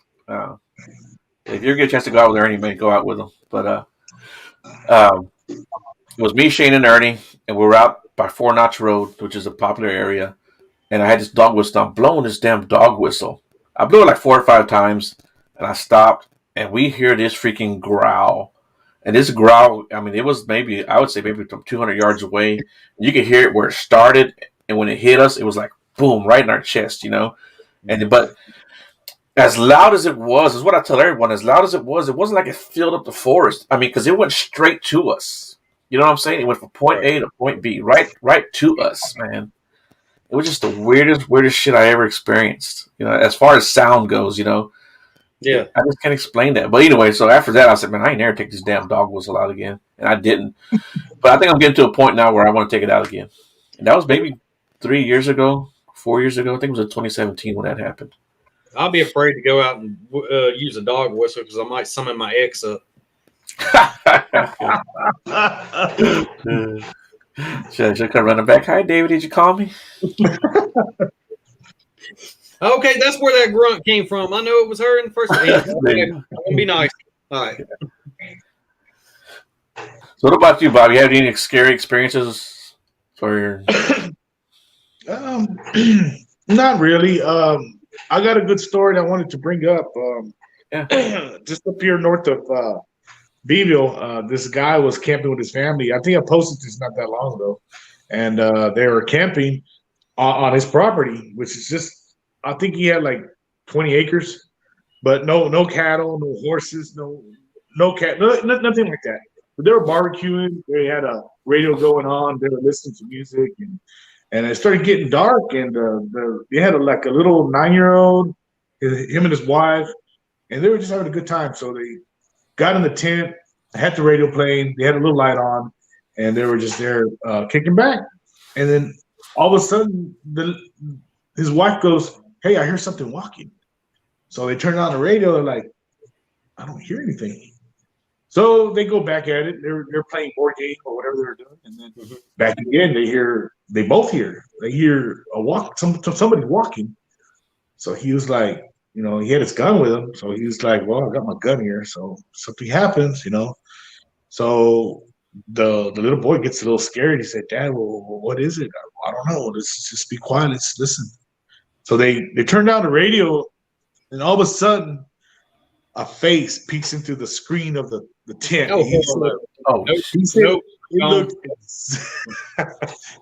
If you ever get a chance to go out with Ernie, maybe go out with him. But it was me, Shane, and Ernie, and we were out by Four Notch Road, which is a popular area. And I had this dog whistle. I'm blowing this damn dog whistle. I blew it like 4 or 5 times, and I stopped, and we hear this freaking growl. And this growl, I mean, it was I would say maybe from 200 yards away. You could hear it where it started, and when it hit us, it was like, boom, right in our chest, But as loud as it was, is what I tell everyone, as loud as it wasn't like it filled up the forest. I mean, because it went straight to us. You know what I'm saying? It went from point A to point B, right to us, man. It was just the weirdest shit I ever experienced. As far as sound goes, Yeah. I just can't explain that. But anyway, so after that, I said, man, I ain't never take this damn dog whistle out again. And I didn't. But I think I'm getting to a point now where I want to take it out again. And that was maybe 3 years ago, 4 years ago. I think it was in 2017 when that happened. I'll be afraid to go out and use a dog whistle because I might summon my ex up. She'll come running back. Hi, David. Did you call me? Okay, that's where that grunt came from. I know it was her in the first place. Okay, I'm gonna be nice. All right. So, what about you, Bob? You have any scary experiences for your? Not really. I got a good story that I wanted to bring up. Just up here north of Beeville, this guy was camping with his family. I think I posted this not that long ago, and they were camping on his property, which is just. I think he had like 20 acres, but no cattle, no horses, no cat, nothing like that. But they were barbecuing. They had a radio going on. They were listening to music, and it started getting dark. And they had a little 9-year-old, him and his wife, and they were just having a good time. So they got in the tent, had the radio playing. They had a little light on, and they were just there kicking back. And then all of a sudden, his wife goes, "Hey, I hear something walking." So they turn on the radio. They're like, "I don't hear anything." So they go back at it. They're playing board game or whatever they're doing, and then back again they both hear a walk. Somebody walking. So he was like, he had his gun with him. So he was like, "Well, I got my gun here. So something happens, So the little boy gets a little scared. He said, "Dad, well, what is it? I don't know. Let's just be quiet. Let's listen." So they turned down the radio, and all of a sudden, a face peeks into the screen of the tent.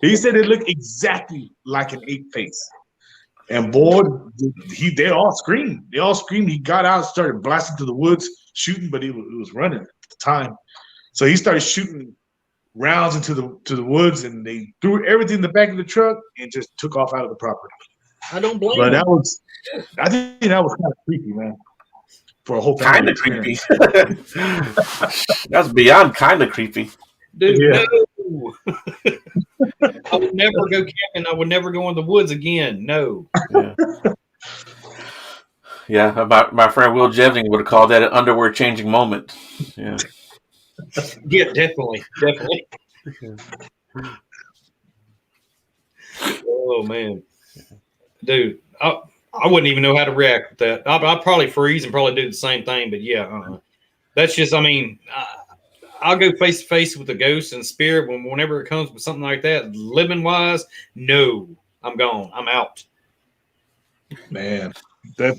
He said it looked exactly like an ape face. And boy, they all screamed. He got out, started blasting to the woods, shooting, but he was running at the time. So he started shooting rounds into the woods, and they threw everything in the back of the truck and just took off out of the property. I don't blame But him. I think that was kind of creepy, man. For a whole family. Kind of creepy. That's beyond kind of creepy. Dude, Yeah. no. I would never go camping. I would never go in the woods again. No. Yeah, my friend Will Jevning would have called that an underwear changing moment. Yeah. Yeah, definitely. Oh, man. Dude, I wouldn't even know how to react with that. I'd probably freeze and probably do the same thing, but yeah, that's just, I'll go face to face with the ghost and spirit whenever it comes with something like that. Living wise, no, I'm gone. I'm out. Man, that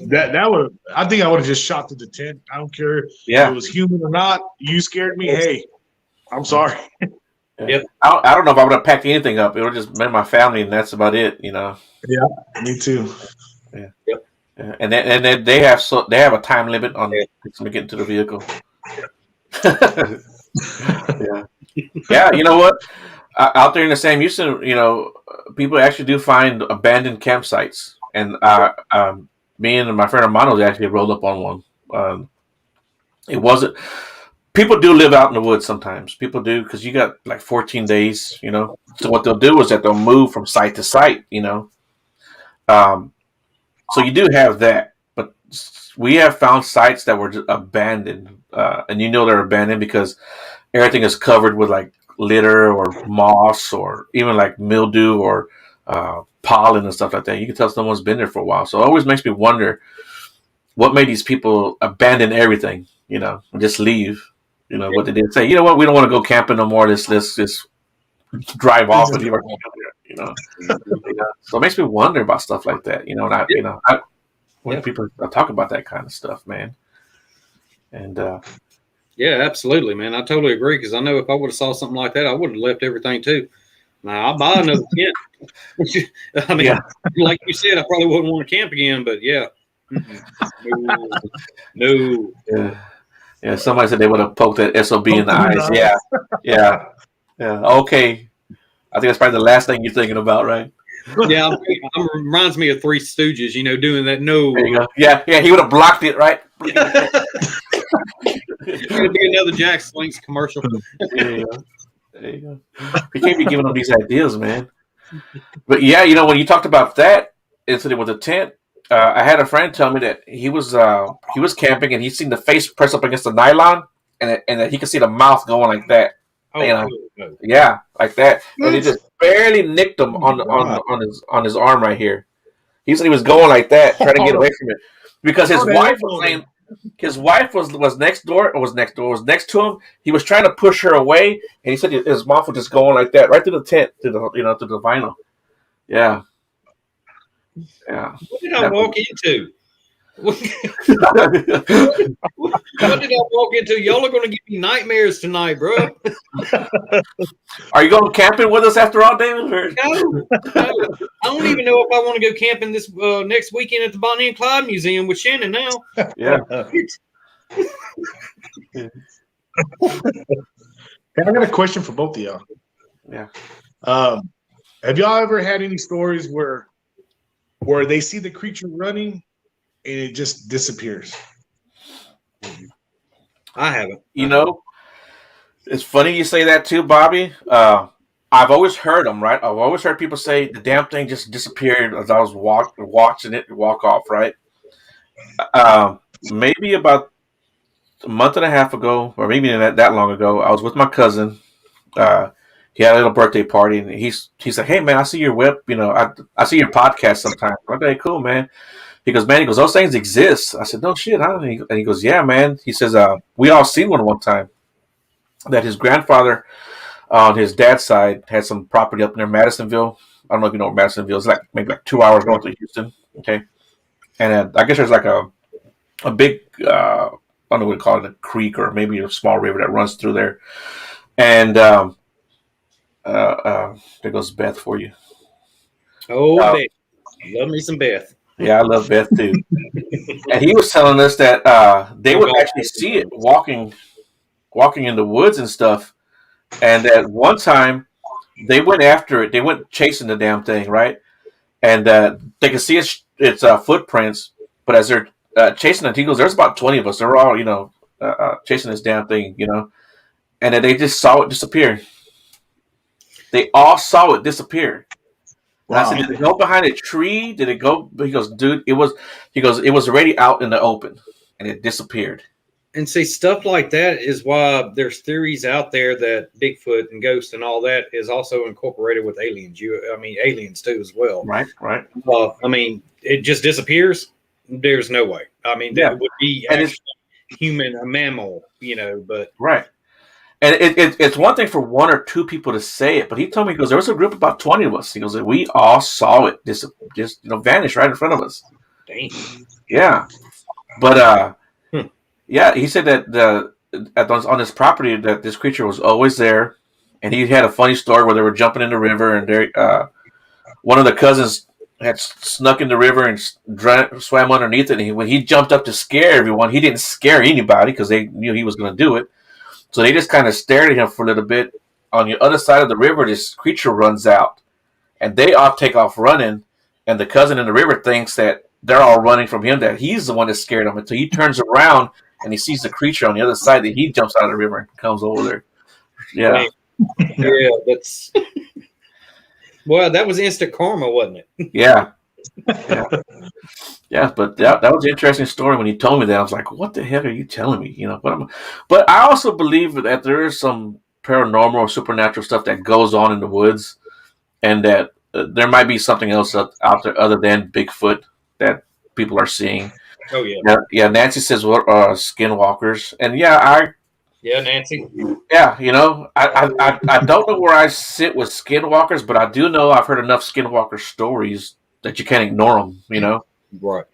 would. I think I would have just shot through the tent. I don't care if it was human or not. You scared me. Hey, I'm sorry. Yep. I don't know if I would have packed anything up. It would have just been my family, and that's about it. Yeah, me too. Yeah. Yep. Yeah. And then they have a time limit on getting to the vehicle. Yeah. You know what? out there in the Sam Houston, people actually do find abandoned campsites, and me and my friend Armando actually rolled up on one. It wasn't. People do live out in the woods sometimes. People do because you got like 14 days. So what they'll do is that they'll move from site to site. So you do have that, but we have found sites that were just abandoned, and they're abandoned because everything is covered with like litter or moss or even like mildew or pollen and stuff like that. You can tell someone's been there for a while. So it always makes me wonder what made these people abandon everything, and just leave. What they did say, you know what, we don't want to go camping no more. Let's just drive off and leave our camp there. So it makes me wonder about stuff like that. When people talk about that kind of stuff, man. And yeah, absolutely, man. I totally agree because I know if I would have saw something like that, I would have left everything too. Now I'll buy another tent. I mean, like you said, I probably wouldn't want to camp again, but yeah. No. Yeah, somebody said they would have poked that SOB in the eyes. Yeah. Okay. I think that's probably the last thing you're thinking about, right? Yeah, reminds me of Three Stooges, doing that. No. There you go. Yeah, he would have blocked it, right? It's going to be another Jack Slinks commercial. There you go. You can't be giving them these ideas, man. But yeah, when you talked about that incident with the tent, I had a friend tell me that he was camping and he seen the face press up against the nylon and that he could see the mouth going like that. No. Yeah, like that, and it just barely nicked him on his arm right here. He said he was going like that, trying to get away from it because his wife was laying. His wife was next door, was next to him. He was trying to push her away, and he said his mouth was just going like that, right through the tent, to the vinyl. Yeah. What did I walk into? What did I walk into? Y'all are going to give me nightmares tonight, bro. Are you going camping with us after all, David? No. I don't even know if I want to go camping this next weekend at the Bonnie and Clyde Museum with Shannon now. Yeah. Hey, I got a question for both of y'all. Yeah. Have y'all ever had any stories where they see the creature running and it just disappears? I haven't. It's funny you say that too, Bobby. I've always heard them, right? I've always heard people say the damn thing just disappeared as I was watching it walk off, right? Maybe about a month and a half ago, or maybe not that long ago, I was with my cousin. He had a little birthday party, and he's like, "Hey, man, I see your whip. I see your podcast sometimes." Okay, cool, man. He goes, those things exist. I said, no shit, huh? And he goes, yeah, man. He says, we all seen one time. That his grandfather on his dad's side had some property up near Madisonville. I don't know if you know where Madisonville is. Like maybe like 2 hours north of Houston. Okay, and I guess there's like a big I don't know what to call it, a creek or maybe a small river that runs through there. And there goes Beth for you. Oh, Beth. Love me some Beth. Yeah, I love Beth too. And he was telling us that they would actually see it walking in the woods and stuff. And at one time, they went after it. They went chasing the damn thing, right? And they could see its footprints. But as they're chasing it, he goes, "There's about 20 of us. They're all, chasing this damn thing, And then they just saw it disappear. They all saw it disappear. Wow. I said, did it go behind a tree? Did it go? He goes, dude, it was already out in the open, and it disappeared. And see, stuff like that is why there's theories out there that Bigfoot and ghosts and all that is also incorporated with aliens. Aliens too as well. Right. It just disappears. There's no way. That would be human, a mammal, but right. And it's one thing for one or two people to say it, but he told me, he goes, there was a group of about 20 of us. He goes, we all saw it just vanish right in front of us. Dang. Yeah. But yeah, he said that on this property that this creature was always there, and he had a funny story where they were jumping in the river, and one of the cousins had snuck in the river and swam underneath it. And when he jumped up to scare everyone, he didn't scare anybody because they knew he was going to do it. So they just kind of stared at him for a little bit, on the other side of the river, this creature runs out, and they all take off running, and the cousin in the river thinks that they're all running from him, that he's the one that scared them, until he turns around and he sees the creature on the other side, that he jumps out of the river and comes over there. Yeah. Yeah, that's well, that was instant karma, wasn't it? Yeah. Yeah. Yeah, but that was an interesting story. When he told me that, I was like, what the heck are you telling me? But I also believe that there is some paranormal or supernatural stuff that goes on in the woods, and that there might be something else out there other than Bigfoot that people are seeing. Oh yeah. Yeah, Nancy says what skinwalkers, and Nancy. I don't know where I sit with skinwalkers, but I do know I've heard enough skinwalker stories that you can't ignore them. Right.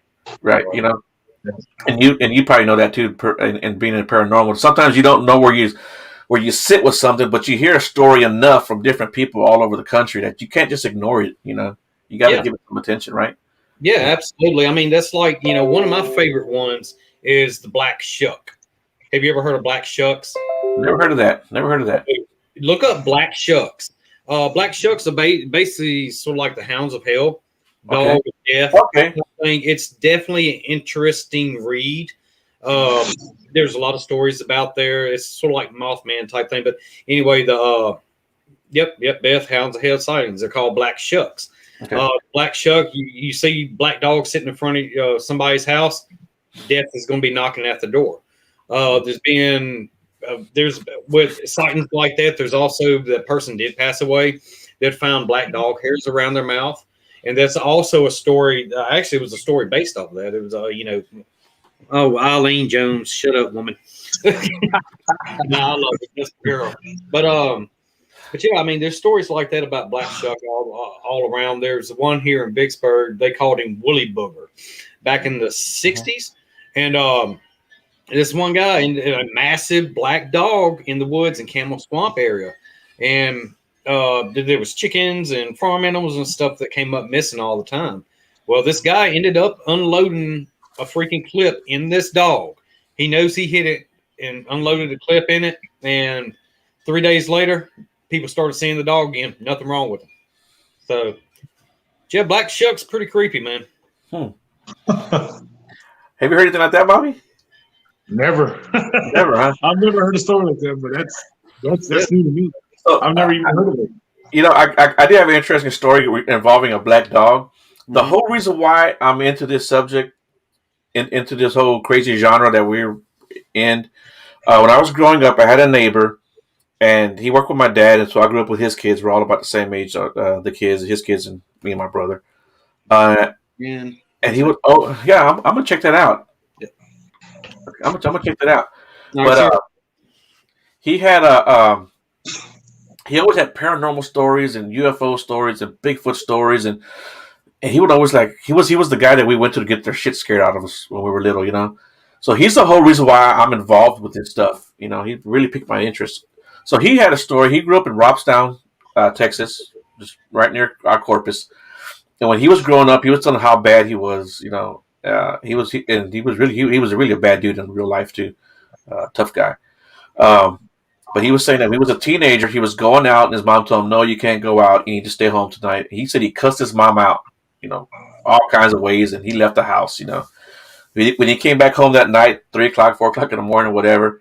And you probably know that too. And being in paranormal, sometimes you don't know where you sit with something, but you hear a story enough from different people all over the country that you can't just ignore it. You got to give it some attention, right? Yeah, absolutely. I mean, that's like, one of my favorite ones is the black shuck. Have you ever heard of black shucks? Never heard of that. Look up black shucks. Black shucks are basically sort of like the hounds of hell, dog of death. Okay. It's definitely an interesting read. There's a lot of stories about there. It's sort of like Mothman type thing. But anyway, Beth, hounds of hell sightings. They're called black shucks. Okay. Black shuck, you see black dog sitting in front of somebody's house, death is going to be knocking at the door. There's with sightings like that, there's also the person did pass away that found black dog hairs around their mouth. And that's also a story. Actually, it was a story based off of that. It was, Eileen Jones, shut up, woman. No, I love it. This girl. But yeah, I mean, there's stories like that about black shuck all around. There's one here in Vicksburg. They called him Woolly Booger back in the 60s. And this one guy, a massive black dog in the woods in Camel Swamp area. And there was chickens and farm animals and stuff that came up missing all the time. Well, this guy ended up unloading a freaking clip in this dog. He knows he hit it and unloaded a clip in it. And 3 days later, people started seeing the dog again. Nothing wrong with him. So, yeah, black shuck's pretty creepy, man. Have you heard anything like that, Bobby? Never. Never, huh? I've never heard a story like that, but that's new to me. So, I've never even heard of it. I did have an interesting story involving a black dog. The whole reason why I'm into this subject, into this whole crazy genre that we're in, when I was growing up, I had a neighbor, and he worked with my dad, and so I grew up with his kids. We're all about the same age, his kids, and me and my brother. And he would, I'm gonna check that out. I'm gonna check that out. But he had he always had paranormal stories and UFO stories and Bigfoot stories, and he would always he was the guy that we went to get their shit scared out of us when we were little, So he's the whole reason why I'm involved with this stuff. He really piqued my interest. So he had a story. He grew up in Robstown, Texas, just right near our Corpus. And when he was growing up, he was telling how bad he was. He was really a bad dude in real life too, tough guy. But he was saying that when he was a teenager, he was going out, and his mom told him, "No, you can't go out. You need to stay home tonight." He said he cussed his mom out, all kinds of ways, and he left the house. When he came back home that night, 3 o'clock, 4 o'clock in the morning, whatever,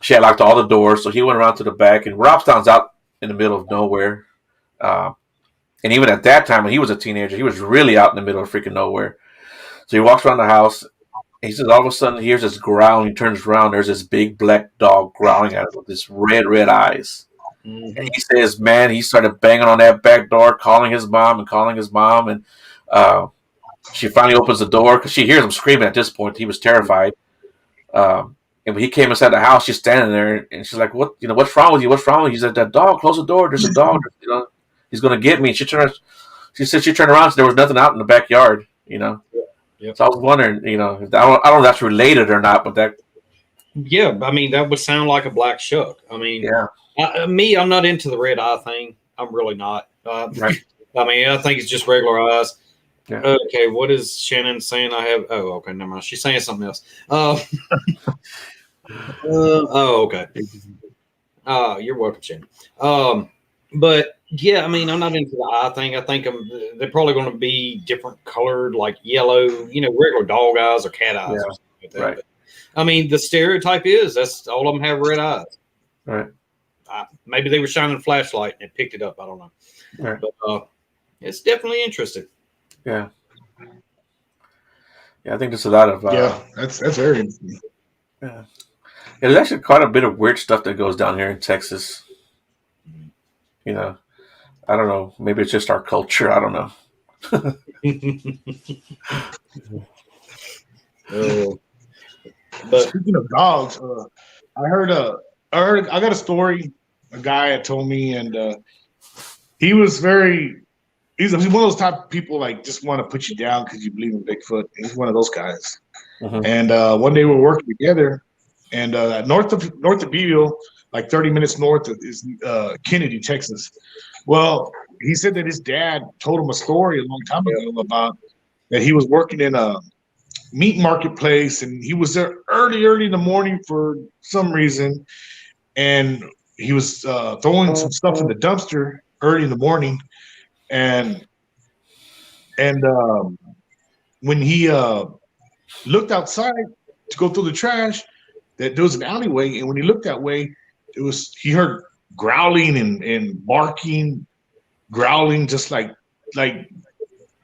she had locked all the doors, so he went around to the back, and Robstown's out in the middle of nowhere. And even at that time, when he was a teenager, he was really out in the middle of freaking nowhere. So he walks around the house. He says all of a sudden he hears this growl, and he turns around. There's this big black dog growling at him with this red eyes. Mm-hmm. And he says, man, he started banging on that back door, calling his mom. And she finally opens the door because she hears him screaming at this point. He was terrified. And when he came inside the house, she's standing there, and she's like, what's wrong with you? What's wrong with you? He said, that dog, close the door. There's a dog, he's going to get me. She said she turned around, so there was nothing out in the backyard, Yep. So I was wondering, I don't know if that's related or not, but that. Yeah, I mean, that would sound like a black shuck. I mean, yeah. I'm not into the red eye thing. I'm really not. Right. I mean, I think it's just regular eyes. Yeah. Okay, what is Shannon saying? Okay, never mind. She's saying something else. Okay. You're welcome, Shannon. But yeah, I mean, I'm not into the eye thing. I think they're probably going to be different colored, like yellow, regular dog eyes or cat eyes or something like that. Right. But, I mean, the stereotype is that's all of them have red eyes. Right. Maybe they were shining a flashlight and it picked it up. I don't know. Right. But it's definitely interesting. Yeah. Yeah, I think there's a lot of that's very interesting. Yeah, there's actually quite a bit of weird stuff that goes down here in Texas. I don't know. Maybe it's just our culture. I don't know. But speaking of dogs, I got a story. A guy had told me, and he was he's one of those type of people like just want to put you down because you believe in Bigfoot. He's one of those guys. Mm-hmm. And one day we were working together, and north of Beeville, like 30 minutes north is Kennedy, Texas. Well, he said that his dad told him a story a long time ago about that he was working in a meat marketplace, and he was there early in the morning for some reason, and he was throwing some stuff in the dumpster early in the morning, and when he looked outside to go through the trash, that there was an alleyway, and when he looked that way, he heard growling and barking, growling, just like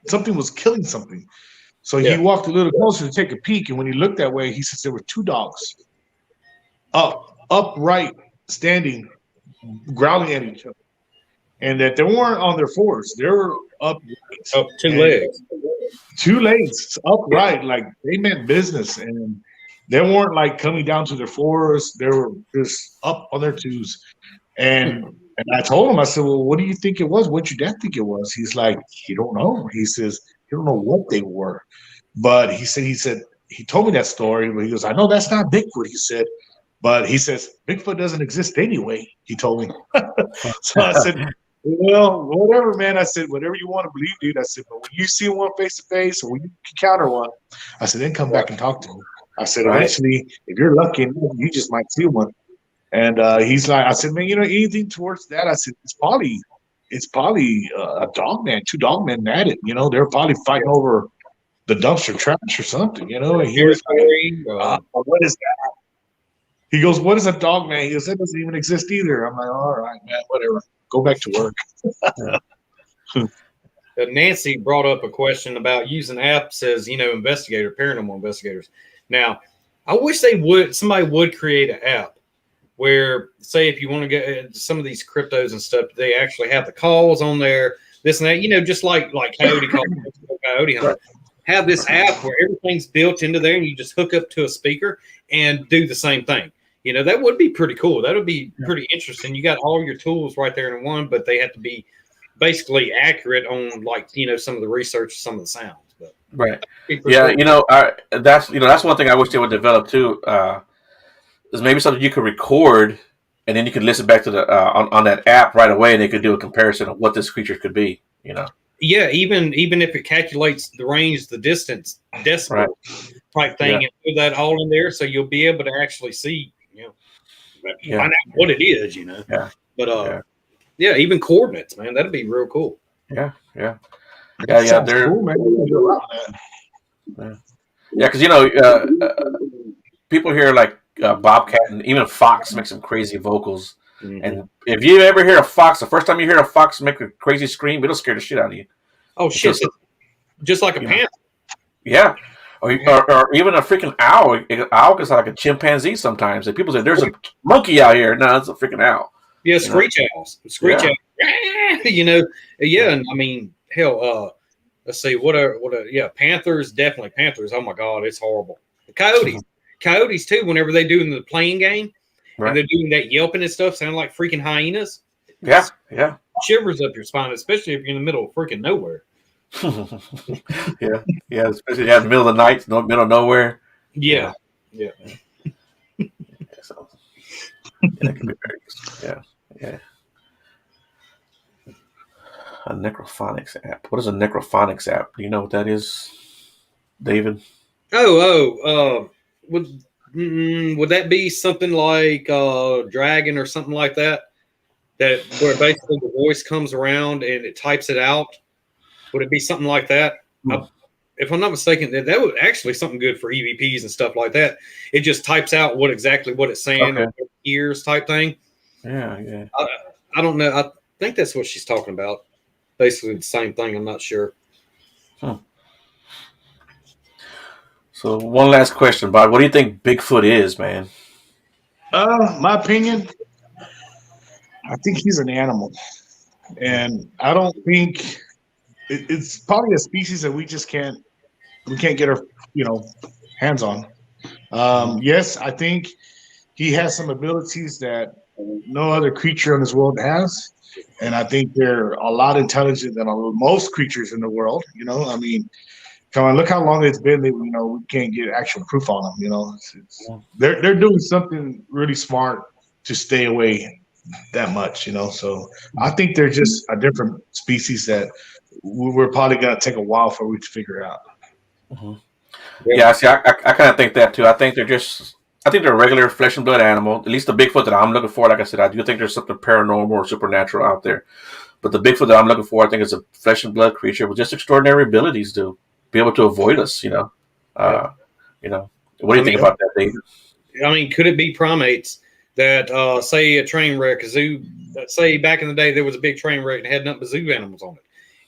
something was killing something. So he walked a little closer to take a peek, and when he looked that way, he says there were two dogs upright, standing, growling at each other, and that they weren't on their fours; they were upright, two legs upright, like they meant business, and they weren't like coming down to their fours; they were just up on their twos. And I told him, I said, "Well, what do you think it was? What'd your dad think it was?" He's like, "He don't know." He says, "He don't know what they were," but he said he told me that story. But he goes, "I know that's not Bigfoot." He said, but he says Bigfoot doesn't exist anyway. He told me. So I said, "Well, whatever, man." I said, "Whatever you want to believe, dude." I said, "But when you see one face to face, or when you encounter one," I said, "then come back and talk to me." I said, "Eventually, if you're lucky, you just might see one." And he's like, I said, "Man, anything towards that?" I said, it's probably a dog man, two dog men at it. They're probably fighting over the dumpster trash or something. And he was like, "What is that?" He goes, "What is a dog man?" He goes, "That doesn't even exist either." I'm like, "All right, man, whatever. Go back to work." Nancy brought up a question about using apps as paranormal investigators. Now, I wish somebody would create an app where, say, if you want to get some of these cryptos and stuff, they actually have the calls on there, this and that, just like Coyote Call, Coyote Hunt. Have this app where everything's built into there and you just hook up to a speaker and do the same thing. That would be pretty cool. That would be pretty interesting. You got all your tools right there in one, but they have to be basically accurate on some of the research, some of the sounds. But right. Yeah. Cool. That's one thing I wish they would develop too. Is maybe something you could record and then you could listen back to the on that app right away, and they could do a comparison of what this creature could be. Yeah, even if it calculates the range, the distance, decibel type thing, and put that all in there, so you'll be able to actually see, find out what it is, Yeah. But even coordinates, man, that'd be real cool. Yeah. They're cool, man. Yeah, because people hear like Bobcat and even Fox make some crazy vocals. Mm-hmm. And if you ever hear a fox, the first time you hear a fox make a crazy scream, it'll scare the shit out of you. Oh, shit. Just like a panther. Yeah. Or even a freaking owl. An owl is like a chimpanzee sometimes. And people say, "There's a monkey out here." No, it's a freaking owl. Yeah, screech owls. Screech owls. Yeah. And I mean, hell, let's see, panthers, definitely panthers. Oh, my God, it's horrible. The coyotes, too, whenever they do in the playing game, and they're doing that yelping and stuff, sound like freaking hyenas. Yeah. Shivers up your spine, especially if you're in the middle of freaking nowhere. Yeah, especially in the middle of the night, middle of nowhere. Yeah. So, that can be very good. Yeah. A necrophonics app. What is a necrophonics app? Do you know what that is, David? would that be something like Dragon or something like that? That where basically the voice comes around and it types it out. Would it be something like that? If I'm not mistaken, that would actually something good for EVPs and stuff like that. It just types out what it's saying, or ears type thing. Yeah. I don't know. I think that's what she's talking about. Basically the same thing. I'm not sure. So one last question, Bob. What do you think Bigfoot is, man? My opinion, I think he's an animal, and I don't think it's probably a species that we can't get our hands on. Yes, I think he has some abilities that no other creature in this world has, and I think they're a lot intelligent than most creatures in the world. I mean, come on, look how long it's been that we can't get actual proof on them. They're doing something really smart to stay away that much. So I think they're just a different species that we're probably gonna take a while for we to figure out. Yeah, see, I kind of think that too. I think they're a regular flesh and blood animal. At least the Bigfoot that I'm looking for, like I said, I do think there's something paranormal or supernatural out there. But the Bigfoot that I'm looking for, I think is a flesh and blood creature with just extraordinary abilities to be able to avoid us. What do you think about that, Dave? I mean, could it be primates that say a train wreck, a zoo? Say back in the day there was a big train wreck and had nothing but zoo animals on it,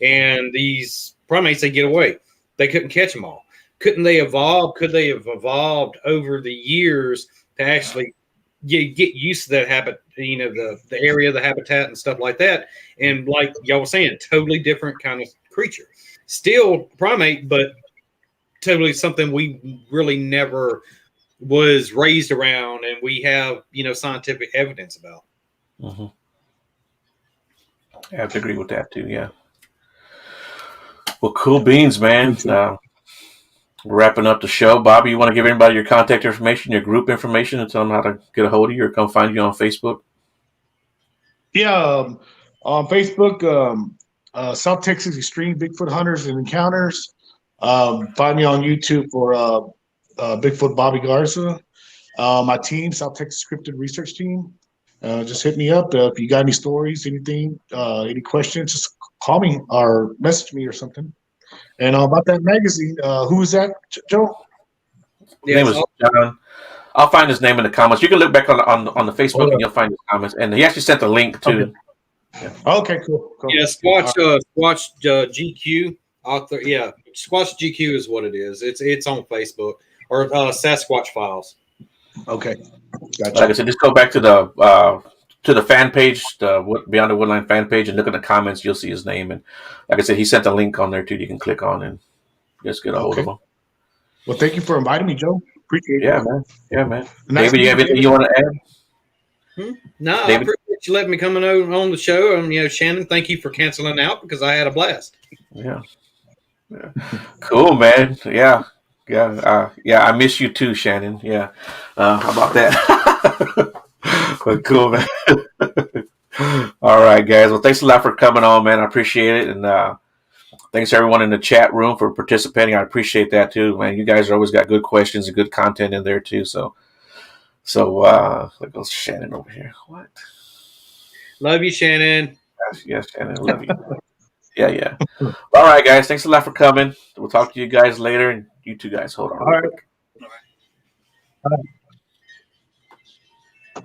and these primates they get away. They couldn't catch them all. Couldn't they evolve? Could they have evolved over the years to actually get used to that habit? The area, the habitat, and stuff like that. And like y'all were saying, totally different kind of creature. Still primate, but totally something we really never was raised around, and we have scientific evidence about. Mm-hmm. I have to agree with that too. Yeah. Well, cool beans, man. Wrapping up the show. Bobby, you want to give anybody your contact information, your group information, and tell them how to get a hold of you or come find you on Facebook? Yeah, on Facebook, South Texas Extreme Bigfoot Hunters and Encounters. Find me on YouTube for Bigfoot Bobby Garza. My team, South Texas Cryptid Research Team. Just hit me up if you got any stories, anything, any questions. Just call me or message me or something. And about that magazine, who is that, Joe? His name is John. I'll find his name in the comments. You can look back on the Facebook and you'll find his comments. And he actually sent a link too. Okay. Yeah. Okay, cool. Yeah, Squatch GQ author. Yeah, Squatch GQ is what it is. It's on Facebook or Sasquatch Files. Okay. Gotcha. Like I said, just go back to the fan page, the Beyond the Woodline fan page, and look at the comments. You'll see his name. And like I said, he sent a link on there too. You can click on and just get a hold of him. Well, thank you for inviting me, Joe. Appreciate it. Yeah, man. Nice. David, you have anything you want to add? No, David? I appreciate you letting me come on the show. And Shannon, thank you for canceling out because I had a blast. Yeah. Cool, man. Yeah. I miss you too, Shannon. Yeah. How about that? But cool, man. All right, guys. Well, thanks a lot for coming on, man. I appreciate it. And thanks to everyone in the chat room for participating. I appreciate that too, man. You guys always got good questions and good content in there too. So there goes Shannon over here. What? Love you, Shannon. Yes, Shannon. Love you. Yeah. All right, guys. Thanks a lot for coming. We'll talk to you guys later. And you two guys, hold on. All right.